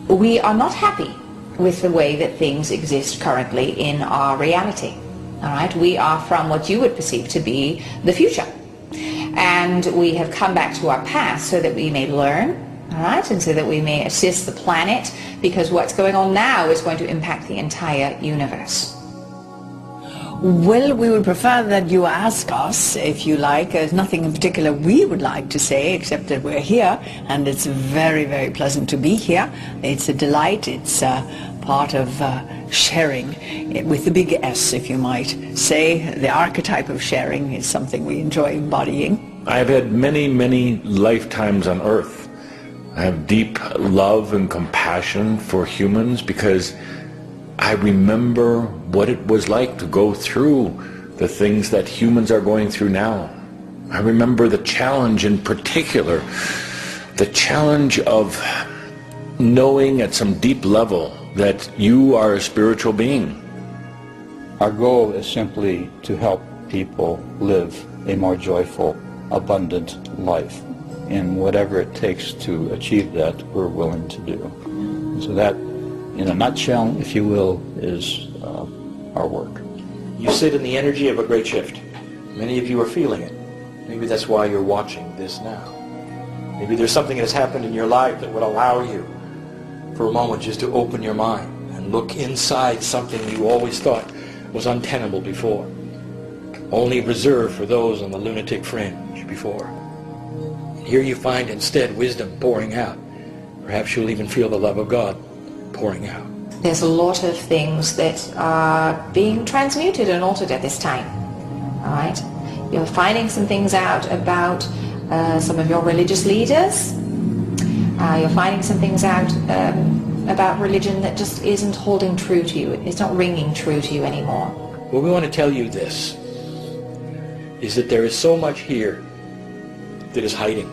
We are not happy with the way that things exist currently in our reality. All right, we are from what you would perceive to be the future, and we have come back to our past so that we may learn, all right, and so that we may assist the planet, because what's going on now is going to impact the entire universe. Well, we would prefer that you ask us, if you like. There's nothing in particular we would like to say, except that we're here, and it's very, very pleasant to be here. It's a delight. It's part of sharing, with the big S, if you might say. The archetype of sharing is something we enjoy embodying. I've had many, many lifetimes on Earth. I have deep love and compassion for humans because I remember what it was like to go through the things that humans are going through now. I remember the challenge in particular, the challenge of knowing at some deep level that you are a spiritual being. Our goal is simply to help people live a more joyful, abundant life. And whatever it takes to achieve that, we're willing to do. And so that, in a nutshell, if you will, is our work. You sit in the energy of a great shift. Many of you are feeling it. Maybe that's why you're watching this now. Maybe there's something that's happened in your life that would allow you for a moment just to open your mind and look inside something you always thought was untenable before, only reserved for those on the lunatic fringe before. And here you find instead wisdom pouring out. Perhaps you'll even feel the love of God pouring out. There's a lot of things that are being transmuted and altered at this time. All right? You're finding some things out about some of your religious leaders. You're finding some things out about religion that just isn't holding true to you. It's not ringing true to you anymore. Well, we want to tell you this, is that there is so much here that is hiding.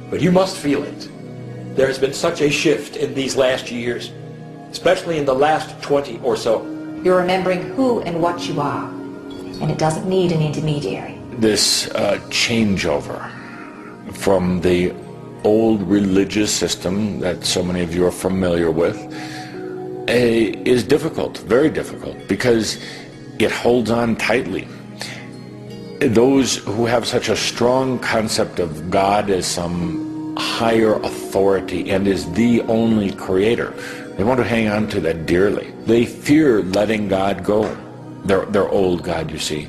But you must feel it. There has been such a shift in these last years, especially in the last 20 or so. You're remembering who and what you are, and it doesn't need an intermediary. This changeover from the old religious system that so many of you are familiar with is difficult, very difficult, because it holds on tightly. Those who have such a strong concept of God as some higher authority and is the only creator, they want to hang on to that dearly. They fear letting God go, their old God, you see,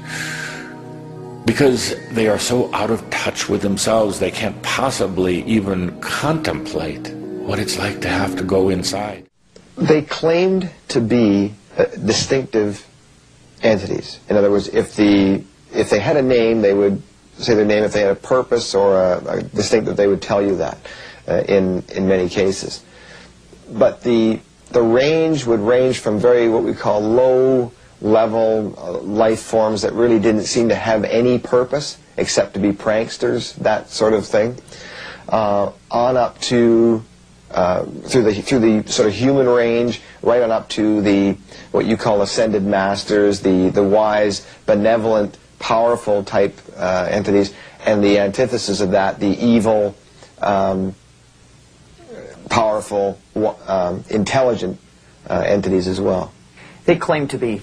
because they are so out of touch with themselves they can't possibly even contemplate what it's like to have to go inside. They claimed to be distinctive entities. In other words, if they had a name, they would say their name. If they had a purpose or a distinctive, they would tell you that in many cases. But the the range would range from very what we call low-level life forms that really didn't seem to have any purpose except to be pranksters, that sort of thing, on up to through the sort of human range, right on up to the what you call ascended masters, the wise, benevolent, powerful type entities, and the antithesis of that, the evil, powerful, intelligent entities as well. They claim to be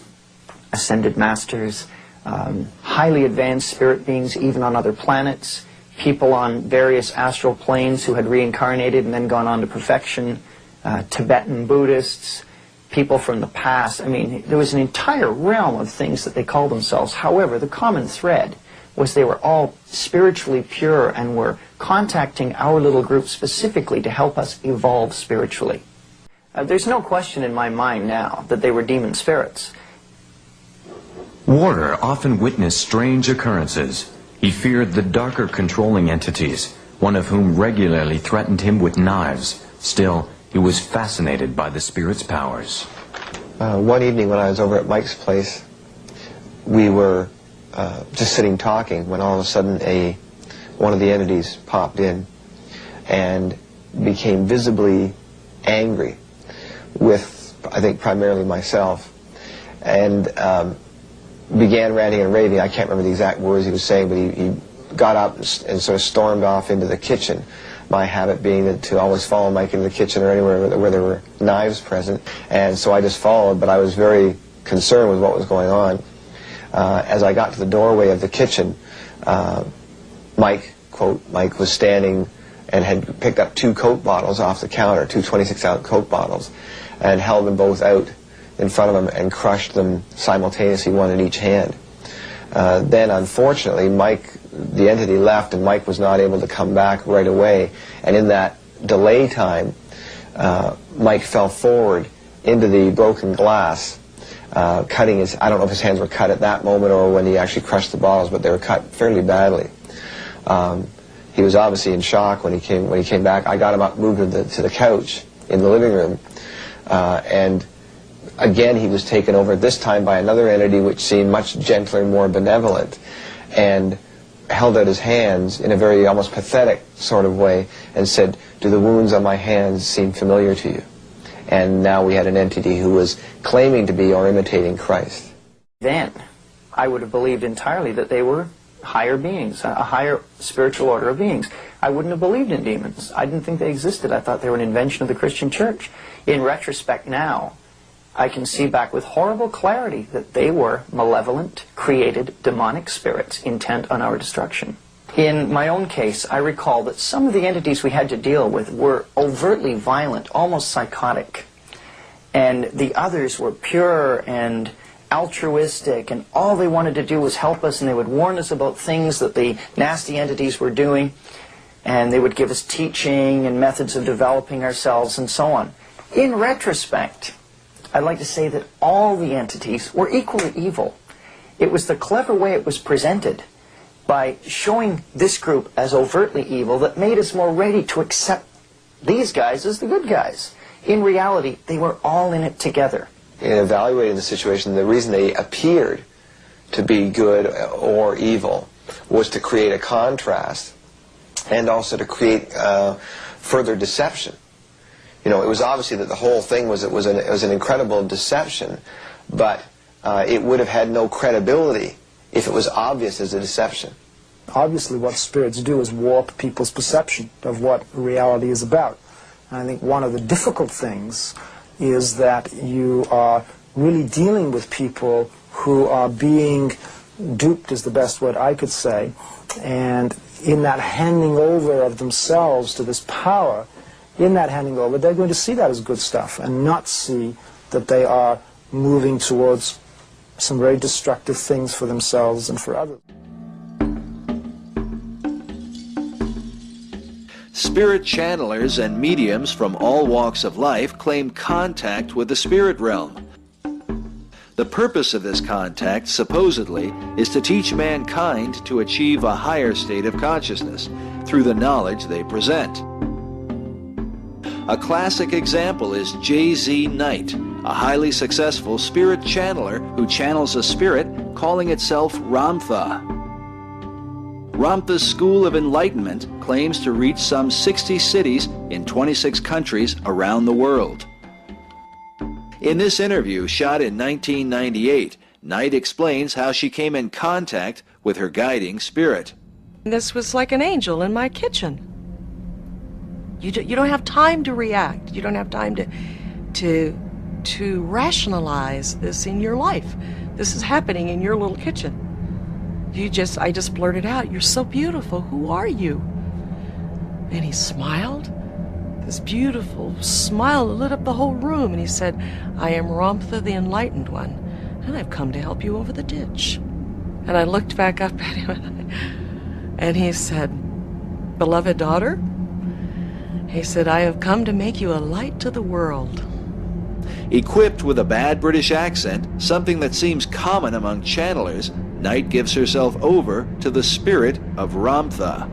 ascended masters, highly advanced spirit beings even on other planets, people on various astral planes who had reincarnated and then gone on to perfection, Tibetan Buddhists, people from the past. I mean, there was an entire realm of things that they called themselves. However, the common thread was they were all spiritually pure and were contacting our little group specifically to help us evolve spiritually. There's no question in my mind now that they were demon spirits. Warder often witnessed strange occurrences. He feared the darker controlling entities, one of whom regularly threatened him with knives. Still, he was fascinated by the spirit's powers. One evening when I was over at Mike's place, we were just sitting talking when all of a sudden one of the entities popped in and became visibly angry with, I think, primarily myself, and began ranting and raving. I can't remember the exact words he was saying, but he got up and sort of stormed off into the kitchen. My habit being to always follow Mike into the kitchen or anywhere where there were knives present, and so I just followed, but I was very concerned with what was going on. As I got to the doorway of the kitchen, Mike, quote, Mike was standing and had picked up 2 Coke bottles off the counter, 2 26-ounce Coke bottles, and held them both out in front of him and crushed them simultaneously, one in each hand. Then, unfortunately, Mike, the entity left, and Mike was not able to come back right away. And in that delay time, Mike fell forward into the broken glass, cutting his, I don't know if his hands were cut at that moment or when he actually crushed the bottles, but they were cut fairly badly. He was obviously in shock when he came back. I got him up, moved him to the couch in the living room, and again he was taken over, this time by another entity which seemed much gentler and more benevolent, and held out his hands in a very almost pathetic sort of way and said, "Do the wounds on my hands seem familiar to you?" And now we had an entity who was claiming to be or imitating Christ. Then I would have believed entirely that they were higher beings, a higher spiritual order of beings. I wouldn't have believed in demons. I didn't think they existed. I thought they were an invention of the Christian church. In retrospect now, I can see back with horrible clarity that they were malevolent, created, demonic spirits intent on our destruction. In my own case, I recall that some of the entities we had to deal with were overtly violent, almost psychotic. And the others were pure and altruistic, and all they wanted to do was help us, and they would warn us about things that the nasty entities were doing, and they would give us teaching and methods of developing ourselves and so on. In retrospect, I'd like to say that all the entities were equally evil. It was the clever way it was presented by showing this group as overtly evil that made us more ready to accept these guys as the good guys. In reality, they were all in it together. In evaluating the situation, the reason they appeared to be good or evil was to create a contrast and also to create further deception. You know, it was obviously that the whole thing was an incredible deception, but it would have had no credibility if it was obvious as a deception. Obviously what spirits do is warp people's perception of what reality is about. And I think one of the difficult things is that you are really dealing with people who are being duped, is the best word I could say, and in that handing over of themselves to this power, in that handing over, they're going to see that as good stuff and not see that they are moving towards some very destructive things for themselves and for others. Spirit channelers and mediums from all walks of life claim contact with the spirit realm. The purpose of this contact, supposedly, is to teach mankind to achieve a higher state of consciousness through the knowledge they present. A classic example is J.Z. Knight, a highly successful spirit channeler who channels a spirit calling itself Ramtha. Ramtha's School of Enlightenment claims to reach some 60 cities in 26 countries around the world. In this interview, shot in 1998, Knight explains how she came in contact with her guiding spirit. This was like an angel in my kitchen. You don't have time to react. You don't have time to rationalize this in your life. This is happening in your little kitchen. I just blurted out, "You're so beautiful. Who are you?" And he smiled. This beautiful smile lit up the whole room, and he said, "I am Ramtha the Enlightened One, and I've come to help you over the ditch." And I looked back up at him, and he said, "Beloved daughter," he said, "I have come to make you a light to the world." Equipped with a bad British accent, something that seems common among channelers, Knight gives herself over to the spirit of Ramtha.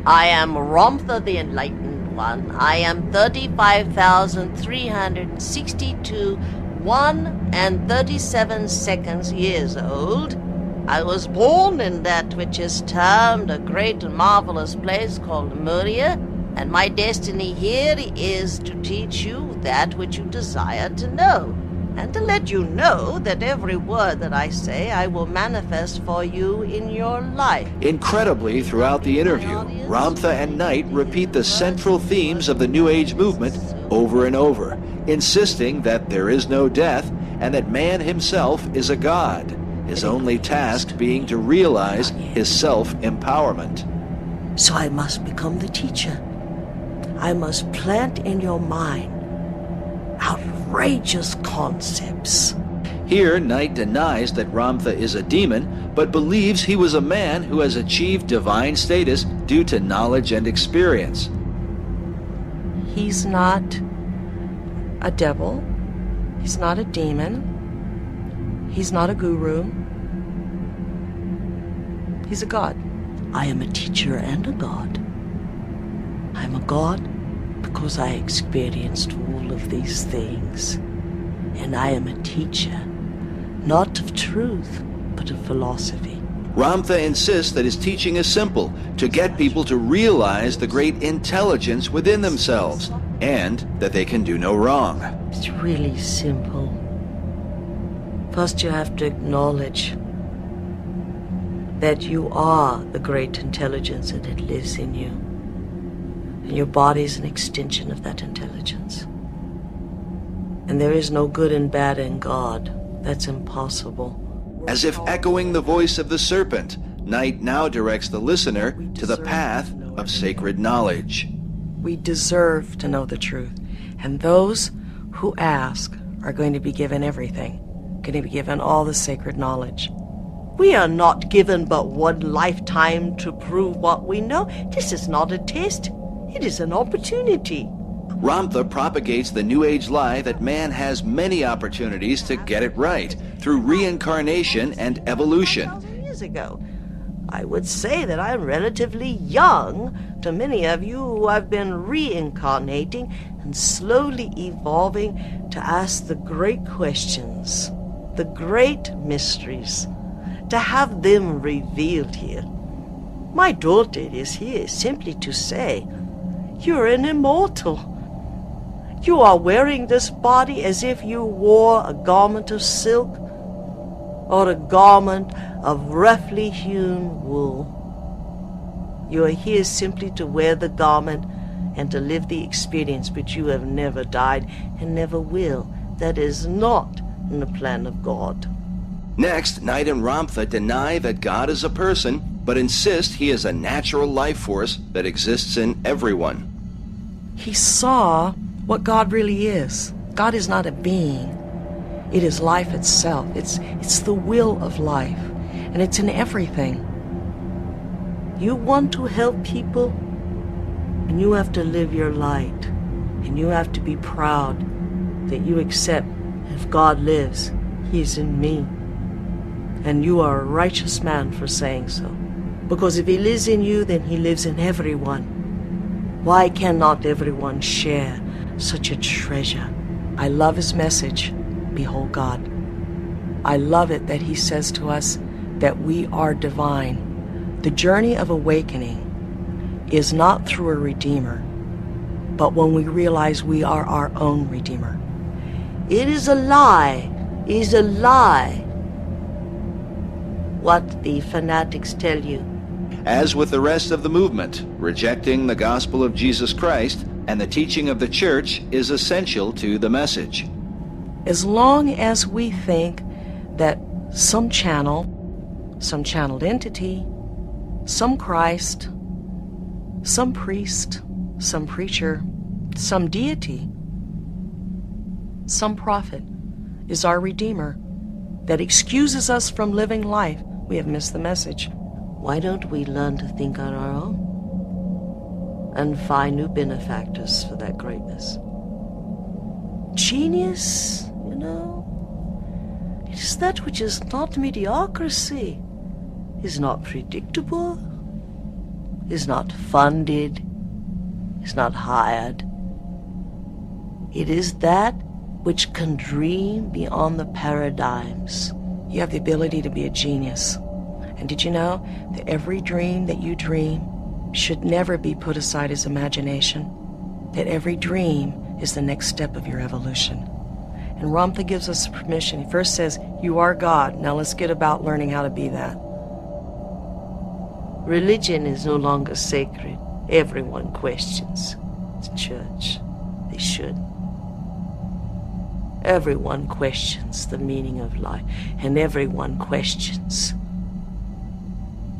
I am Ramtha the Enlightened One. I am 35,362 1 and 37 seconds years old. I was born in that which is termed a great and marvelous place called Muria, and my destiny here is to teach you that which you desire to know, and to let you know that every word that I say I will manifest for you in your life. Incredibly, throughout the interview, Ramtha and Knight repeat the central themes of the New Age movement over and over, insisting that there is no death and that man himself is a god, his only task being to realize his self-empowerment. So I must become the teacher. I must plant in your mind outrageous concepts. Here, Knight denies that Ramtha is a demon, but believes he was a man who has achieved divine status due to knowledge and experience. He's not a devil. He's not a demon. He's not a guru. He's a god. I am a teacher and a god. I'm a god because I experienced all of these things. And I am a teacher, not of truth, but of philosophy. Ramtha insists that his teaching is simple, to get people to realize the great intelligence within themselves, and that they can do no wrong. It's really simple. First you have to acknowledge that you are the great intelligence and it lives in you. And your body is an extension of that intelligence. And there is no good and bad in God. That's impossible. As if echoing the voice of the serpent, Knight now directs the listener to the path of sacred knowledge. We deserve to know the truth. And those who ask are going to be given everything, going to be given all the sacred knowledge. We are not given but one lifetime to prove what we know. This is not a test. It is an opportunity. Ramtha propagates the New Age lie that man has many opportunities to get it right through reincarnation and evolution. Years ago, I would say that I'm relatively young to many of you who have been reincarnating and slowly evolving to ask the great questions, the great mysteries, to have them revealed here. My daughter is here simply to say, you're an immortal. You are wearing this body as if you wore a garment of silk or a garment of roughly hewn wool. You are here simply to wear the garment and to live the experience, but you have never died and never will. That is not in the plan of God. Next, Knight and Ramtha deny that God is a person, but insist he is a natural life force that exists in everyone. He saw what God really is. God is not a being. It is life itself. It's the will of life, and it's in everything. You want to help people, and you have to live your light, and you have to be proud that you accept if God lives, He is in me. And you are a righteous man for saying so. Because if He lives in you, then He lives in everyone. Why cannot everyone share such a treasure? I love his message, Behold God. I love it that he says to us that we are divine. The journey of awakening is not through a redeemer, but when we realize we are our own redeemer. It is a lie, what the fanatics tell you. As with the rest of the movement, rejecting the gospel of Jesus Christ and the teaching of the church is essential to the message. As long as we think that some channel, some channeled entity, some Christ, some priest, some preacher, some deity, some prophet is our Redeemer that excuses us from living life, we have missed the message. Why don't we learn to think on our own and find new benefactors for that greatness? Genius, you know, it is that which is not mediocrity, is not predictable, is not funded, is not hired. It is that which can dream beyond the paradigms. You have the ability to be a genius. And did you know that every dream that you dream should never be put aside as imagination? That every dream is the next step of your evolution. And Ramtha gives us permission. He first says, you are God. Now let's get about learning how to be that. Religion is no longer sacred. Everyone questions the church. They should. Everyone questions the meaning of life, and everyone questions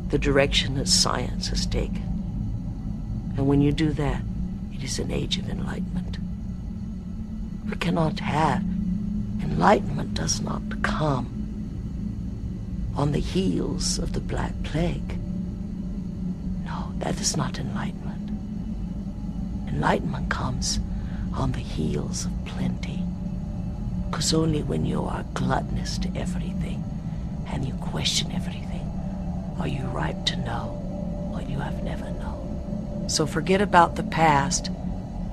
the direction that science has taken. And when you do that, it is an age of enlightenment. We cannot have enlightenment does not come on the heels of the Black Plague. No, that is not enlightenment. Enlightenment comes on the heels of plenty. Because only when you are gluttonous to everything and you question everything are you ripe to know what you have never known. So forget about the past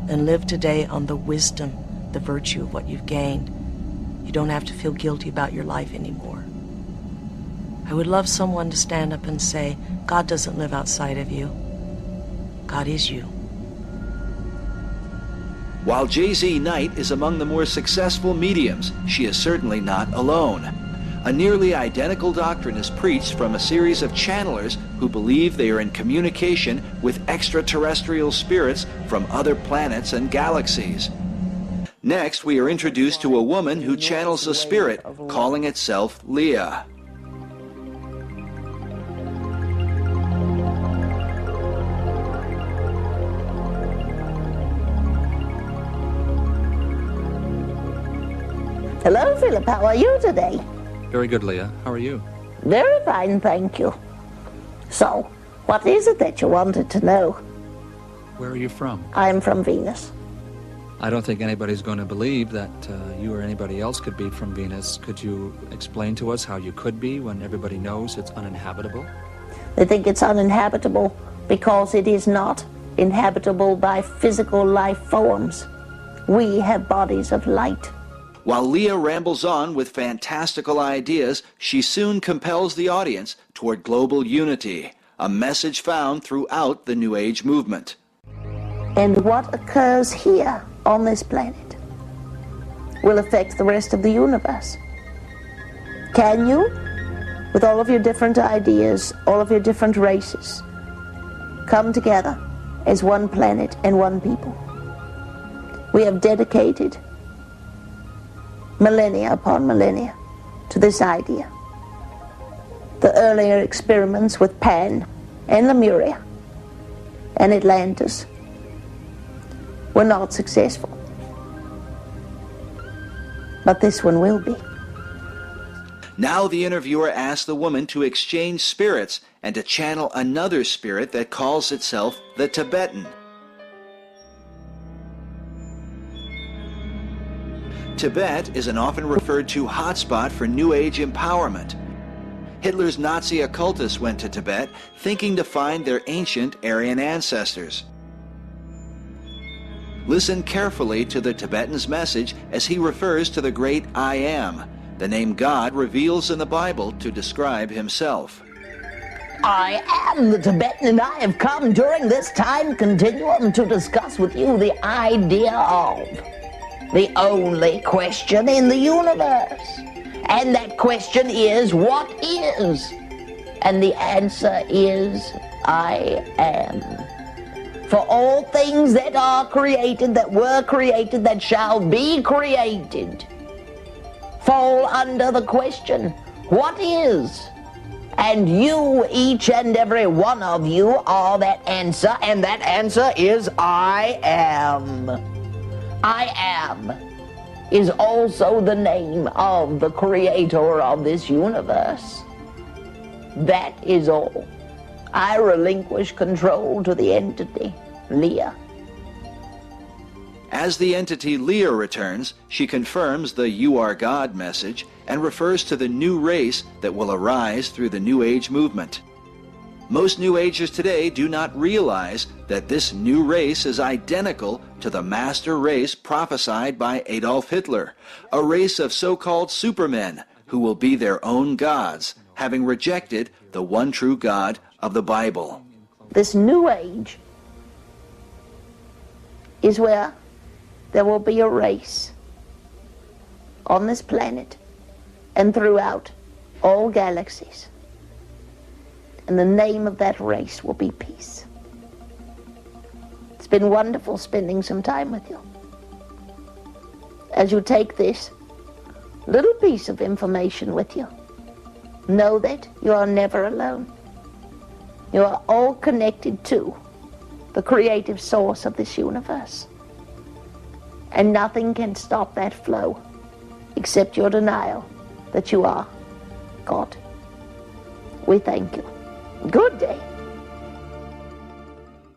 and live today on the wisdom, the virtue of what you've gained. You don't have to feel guilty about your life anymore. I would love someone to stand up and say, God doesn't live outside of you. God is you. While J.Z. Knight is among the more successful mediums, she is certainly not alone. A nearly identical doctrine is preached from a series of channelers who believe they are in communication with extraterrestrial spirits from other planets and galaxies. Next, we are introduced to a woman who channels a spirit, calling itself Leah. Hello, Philip. How are you today? Very good, Leah. How are you? Very fine, thank you. So, what is it that you wanted to know? Where are you from? I'm from Venus. I don't think anybody's going to believe that you or anybody else could be from Venus. Could you explain to us how you could be when everybody knows it's uninhabitable? They think it's uninhabitable because it is not inhabitable by physical life forms. We have bodies of light. While Leah rambles on with fantastical ideas, she soon compels the audience toward global unity, a message found throughout the New Age movement. And what occurs here on this planet will affect the rest of the universe. Can you, with all of your different ideas, all of your different races, come together as one planet and one people? We have dedicated millennia upon millennia to this idea. The earlier experiments with Pan and Lemuria and Atlantis were not successful. But this one will be. Now the interviewer asks the woman to exchange spirits and to channel another spirit that calls itself the Tibetan. Tibet is an often referred to hotspot for New Age empowerment. Hitler's Nazi occultists went to Tibet thinking to find their ancient Aryan ancestors. Listen carefully to the Tibetan's message as he refers to the great I Am, the name God reveals in the Bible to describe himself. I am the Tibetan, and I have come during this time continuum to discuss with you the idea of the only question in the universe. And that question is, what is? And the answer is, I am. For all things that are created, that were created, that shall be created, fall under the question, what is? And you, each and every one of you, are that answer, and that answer is I am. I am is also the name of the creator of this universe. That is all. I relinquish control to the entity, Leah. As the entity Leah returns, she confirms the You Are God message and refers to the new race that will arise through the New Age movement. Most New Agers today do not realize that this new race is identical to the master race prophesied by Adolf Hitler, a race of so-called supermen who will be their own gods, having rejected the one true God of the Bible. This new age is where there will be a race on this planet and throughout all galaxies. And the name of that race will be peace. It's been wonderful spending some time with you. As you take this little piece of information with you, know that you are never alone. You are all connected to the creative source of this universe. And nothing can stop that flow except your denial that you are God. We thank you. Good day.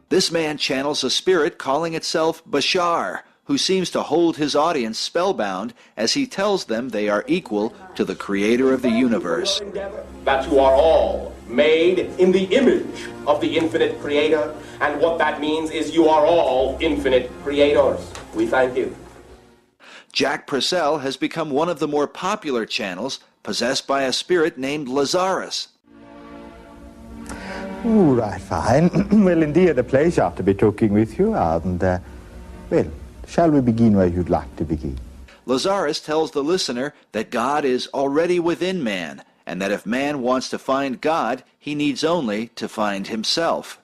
This man channels a spirit calling itself Bashar, who seems to hold his audience spellbound as he tells them they are equal to the creator of the universe. That you are all made in the image of the infinite creator, and what that means is you are all infinite creators. We thank you. Jack Purcell has become one of the more popular channels, possessed by a spirit named Lazarus. All right, fine. Well, indeed, a pleasure to be talking with you, and, well, shall we begin where you'd like to begin? Lazarus tells the listener that God is already within man, and that if man wants to find God, he needs only to find himself.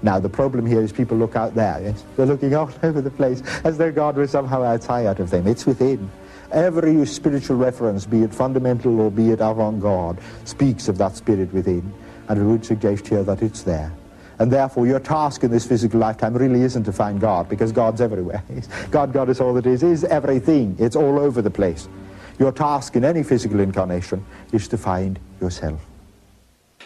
Now, the problem here is people look out there, yes? They're looking all over the place, as though God was somehow outside of them. It's within. Every spiritual reference, be it fundamental or be it avant-garde, speaks of that spirit within, and it would suggest here that it's there. And therefore, your task in this physical lifetime really isn't to find God, because God's everywhere. God is all that is everything. It's all over the place. Your task in any physical incarnation is to find yourself.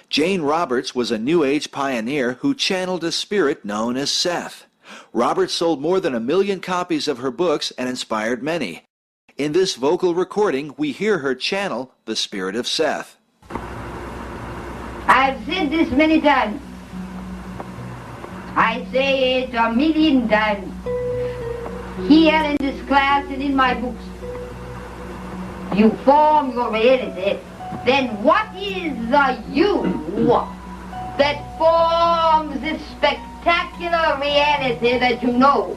Jane Roberts was a New Age pioneer who channeled a spirit known as Seth. Roberts sold more than 1 million copies of her books and inspired many. In this vocal recording, we hear her channel the spirit of Seth. I've said this many times. I say it 1,000,000 times. Here in this class and in my books. You form your reality. Then what is the you that forms this spectacular reality that you know?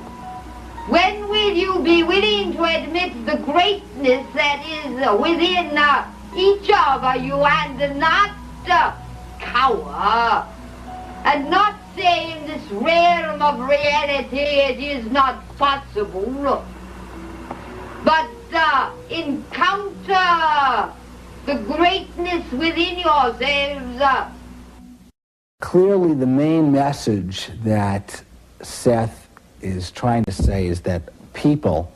When will you be willing to admit the greatness that is within each of you and not cower? And not say in this realm of reality it is not possible, but encounter the greatness within yourselves. Clearly the main message that Seth is trying to say is that people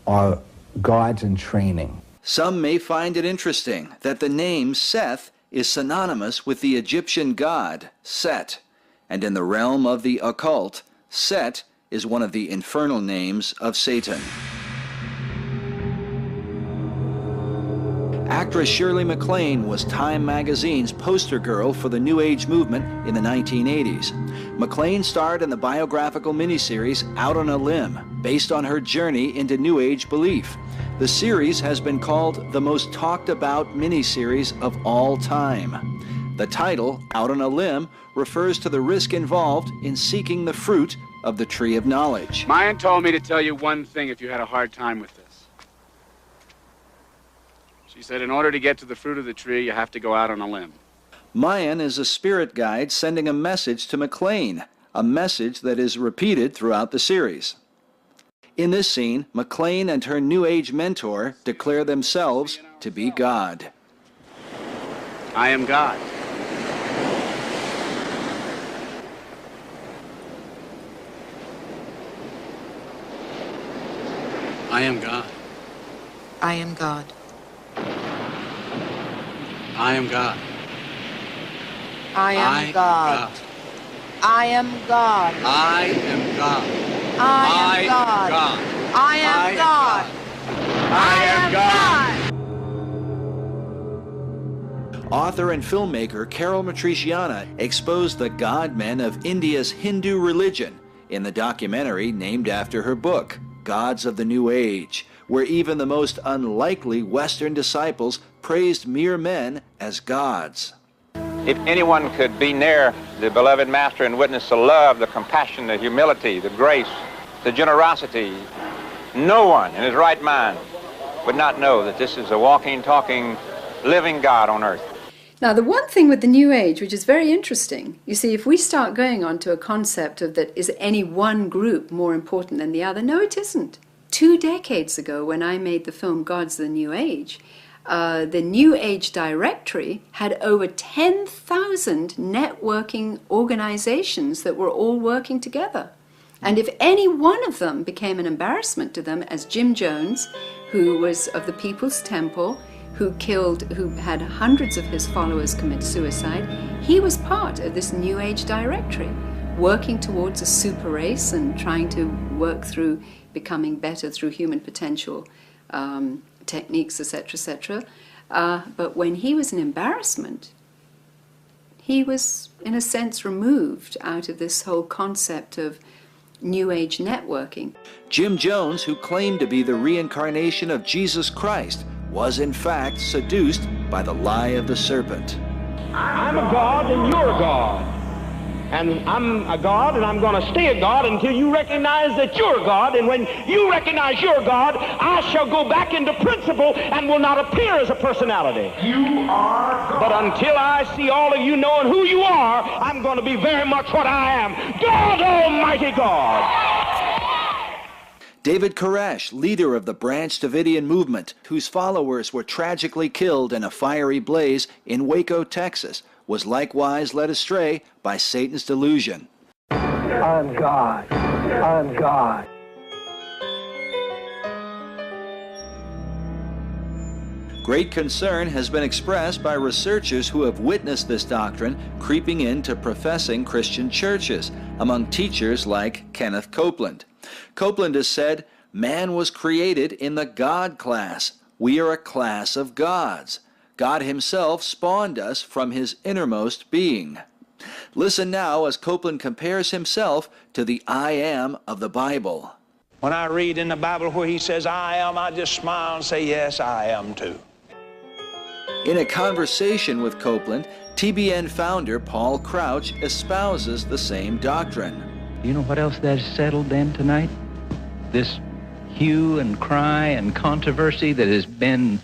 are gods in training. Some may find it interesting that the name Seth is synonymous with the Egyptian god Set, and in the realm of the occult, Set is one of the infernal names of Satan. Actress Shirley MacLaine was Time magazine's poster girl for the New Age movement in the 1980s. MacLaine starred in the biographical miniseries Out on a Limb, based on her journey into New Age belief. The series has been called the most talked about miniseries of all time. The title, Out on a Limb, refers to the risk involved in seeking the fruit of the tree of knowledge. Mayan told me to tell you one thing if you had a hard time with this. She said in order to get to the fruit of the tree, you have to go out on a limb. Mayan is a spirit guide sending a message to MacLaine, a message that is repeated throughout the series. In this scene, MacLaine and her New Age mentor declare themselves to be God. I am God. I am God. I am God. I am God. I am God. I am God. I am God. I am God. I am God. I am God. Author and filmmaker Carol Matriciana exposed the God-men of India's Hindu religion in the documentary named after her book, Gods of the New Age, where even the most unlikely Western disciples praised mere men as gods. If anyone could be near the beloved Master and witness the love, the compassion, the humility, the grace, the generosity, no one in his right mind would not know that this is a walking, talking, living God on earth. Now, the one thing with the New Age, which is very interesting, you see, if we start going on to a concept of that is any one group more important than the other, no, it isn't. 2 decades ago, when I made the film Gods of the New Age, the New Age directory had over 10,000 networking organizations that were all working together. And if any one of them became an embarrassment to them, as Jim Jones, who was of the People's Temple, who had hundreds of his followers commit suicide, he was part of this New Age directory, working towards a super race and trying to work through becoming better through human potential techniques, etc., etc. But when he was an embarrassment, he was, in a sense, removed out of this whole concept of New Age networking. Jim Jones, who claimed to be the reincarnation of Jesus Christ, was in fact seduced by the lie of the serpent. I'm a God and you're a God. And I'm a God and I'm going to stay a God until you recognize that you're a God. And when you recognize you're a God, I shall go back into principle and will not appear as a personality. You are God. But until I see all of you knowing who you are, I'm going to be very much what I am. God Almighty God. David Koresh, leader of the Branch Davidian movement, whose followers were tragically killed in a fiery blaze in Waco, Texas, was likewise led astray by Satan's delusion. I'm God. I'm God. Great concern has been expressed by researchers who have witnessed this doctrine creeping into professing Christian churches, among teachers like Kenneth Copeland. Copeland has said, "Man was created in the God class. We are a class of gods. God himself spawned us from his innermost being." Listen now as Copeland compares himself to the I Am of the Bible. When I read in the Bible where he says, I am, I just smile and say, yes, I am too. In a conversation with Copeland, TBN founder Paul Crouch espouses the same doctrine. You know what else that's settled then tonight? This hue and cry and controversy that has been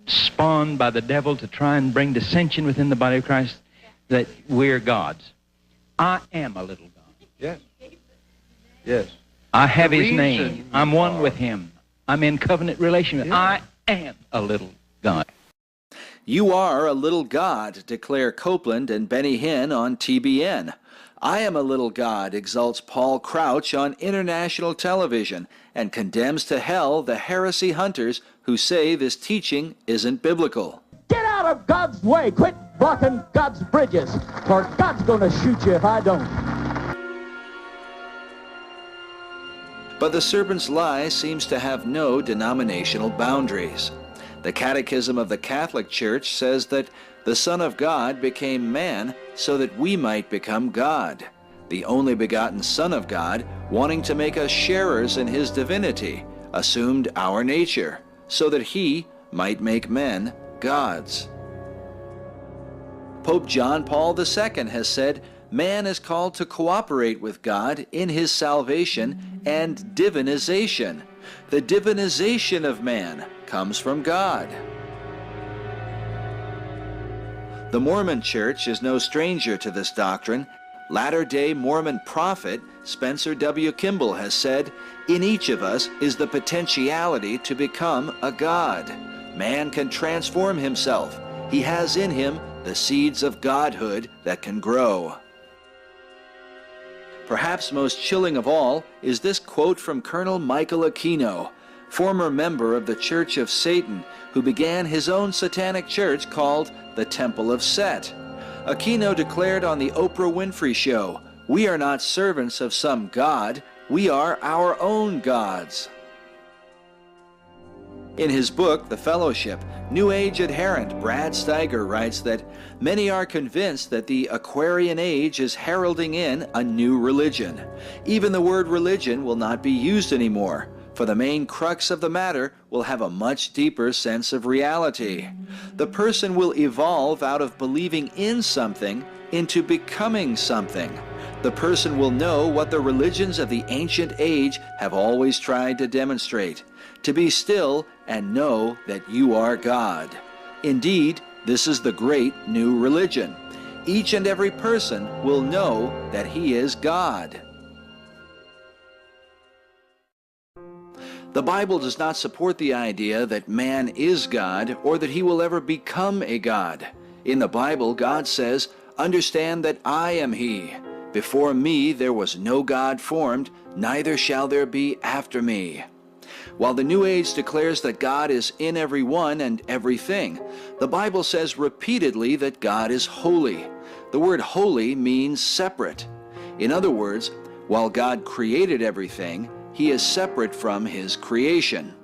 spawned by the devil to try and bring dissension within the body of Christ, that we're gods. I am a little God. Yes. Yes. I have his name. I'm one with him. I'm in covenant relation with him. I am a little God. You are a little God, declare Copeland and Benny Hinn on TBN. I am a little God, exalts Paul Crouch on international television and condemns to hell the heresy hunters who say this teaching isn't biblical. Get out of God's way. Quit blocking God's bridges, or God's going to shoot you if I don't. But the serpent's lie seems to have no denominational boundaries. The Catechism of the Catholic Church says that the Son of God became man so that we might become God, the only begotten Son of God, wanting to make us sharers in his divinity, assumed our nature, so that he might make men gods. Pope John Paul II has said, man is called to cooperate with God in his salvation and divinization. The divinization of man comes from God. The Mormon Church is no stranger to this doctrine. Latter-day Mormon prophet Spencer W. Kimball has said, in each of us is the potentiality to become a god. Man can transform himself. He has in him the seeds of godhood that can grow. Perhaps most chilling of all is this quote from Colonel Michael Aquino, former member of the Church of Satan, who began his own satanic church called the Temple of Set. Aquino declared on the Oprah Winfrey Show, "We are not servants of some god, we are our own gods." In his book, The Fellowship, New Age adherent Brad Steiger writes that many are convinced that the Aquarian Age is heralding in a new religion. Even the word religion will not be used anymore, for the main crux of the matter will have a much deeper sense of reality. The person will evolve out of believing in something into becoming something. The person will know what the religions of the ancient age have always tried to demonstrate: to be still and know that you are God. Indeed, this is the great new religion. Each and every person will know that he is God. The Bible does not support the idea that man is God or that he will ever become a God. In the Bible, God says, "Understand that I am he. Before me there was no God formed, neither shall there be after me." While the New Age declares that God is in everyone and everything, the Bible says repeatedly that God is holy. The word holy means separate. In other words, while God created everything, he is separate from his creation.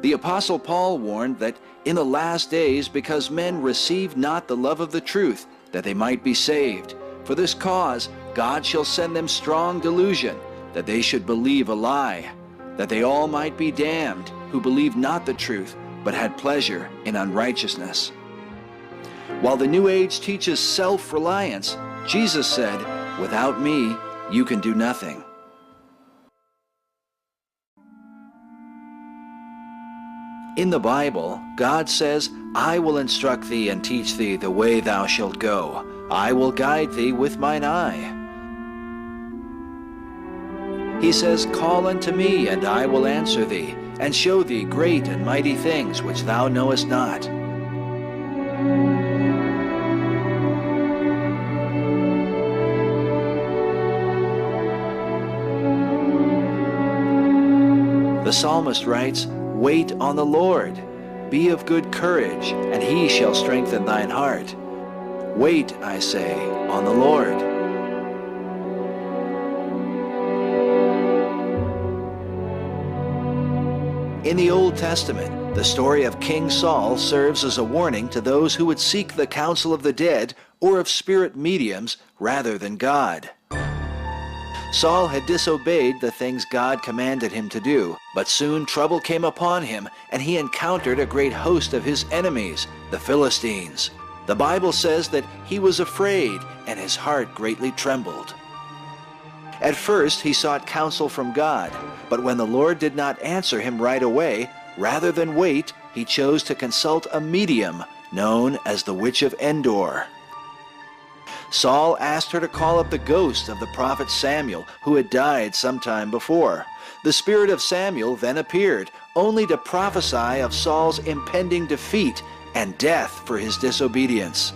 The Apostle Paul warned that in the last days, because men receive not the love of the truth, that they might be saved, for this cause God shall send them strong delusion, that they should believe a lie, that they all might be damned, who believed not the truth, but had pleasure in unrighteousness. While the New Age teaches self-reliance, Jesus said, "Without me, you can do nothing." In the Bible, God says, "I will instruct thee and teach thee the way thou shalt go. I will guide thee with mine eye." He says, "Call unto me, and I will answer thee, and show thee great and mighty things which thou knowest not." The psalmist writes, "Wait on the Lord. Be of good courage, and he shall strengthen thine heart." Wait, I say, on the Lord. In the Old Testament, the story of King Saul serves as a warning to those who would seek the counsel of the dead or of spirit mediums rather than God. Saul had disobeyed the things God commanded him to do, but soon trouble came upon him, and he encountered a great host of his enemies, the Philistines. The Bible says that he was afraid, and his heart greatly trembled. At first he sought counsel from God, but when the Lord did not answer him right away, rather than wait, he chose to consult a medium known as the Witch of Endor. Saul asked her to call up the ghost of the prophet Samuel, who had died some time before. The spirit of Samuel then appeared, only to prophesy of Saul's impending defeat and death for his disobedience.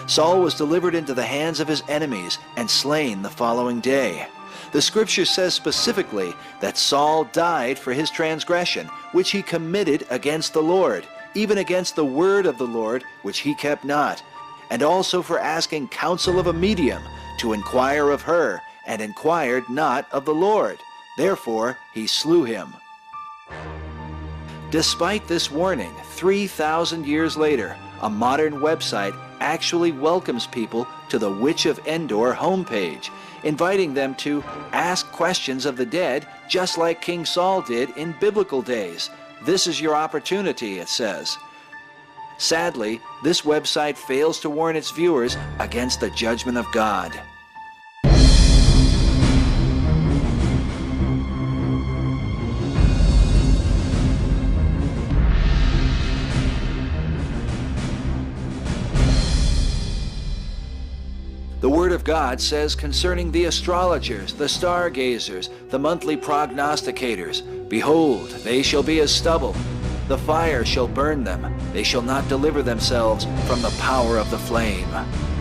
Saul was delivered into the hands of his enemies and slain the following day. The scripture says specifically that Saul died for his transgression, which he committed against the Lord, even against the word of the Lord, which he kept not, and also for asking counsel of a medium to inquire of her, and inquired not of the Lord. Therefore he slew him. Despite this warning, 3,000 years later, a modern website actually welcomes people to the Witch of Endor homepage, inviting them to ask questions of the dead just like King Saul did in biblical days. This is your opportunity, it says. Sadly, this website fails to warn its viewers against the judgment of God. The Word of God says concerning the astrologers, the stargazers, the monthly prognosticators, "Behold, they shall be as stubble. The fire shall burn them. They shall not deliver themselves from the power of the flame."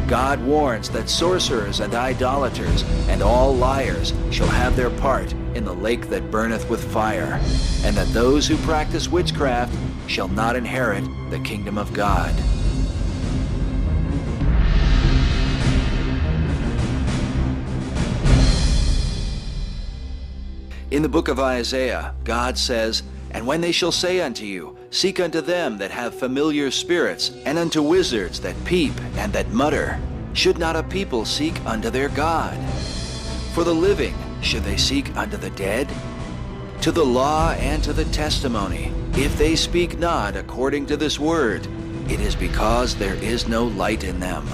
God warns that sorcerers and idolaters and all liars shall have their part in the lake that burneth with fire, and that those who practice witchcraft shall not inherit the kingdom of God. In the book of Isaiah, God says, "And when they shall say unto you, Seek unto them that have familiar spirits, and unto wizards that peep and that mutter, should not a people seek unto their God? For the living, should they seek unto the dead? To the law and to the testimony, if they speak not according to this word, it is because there is no light in them."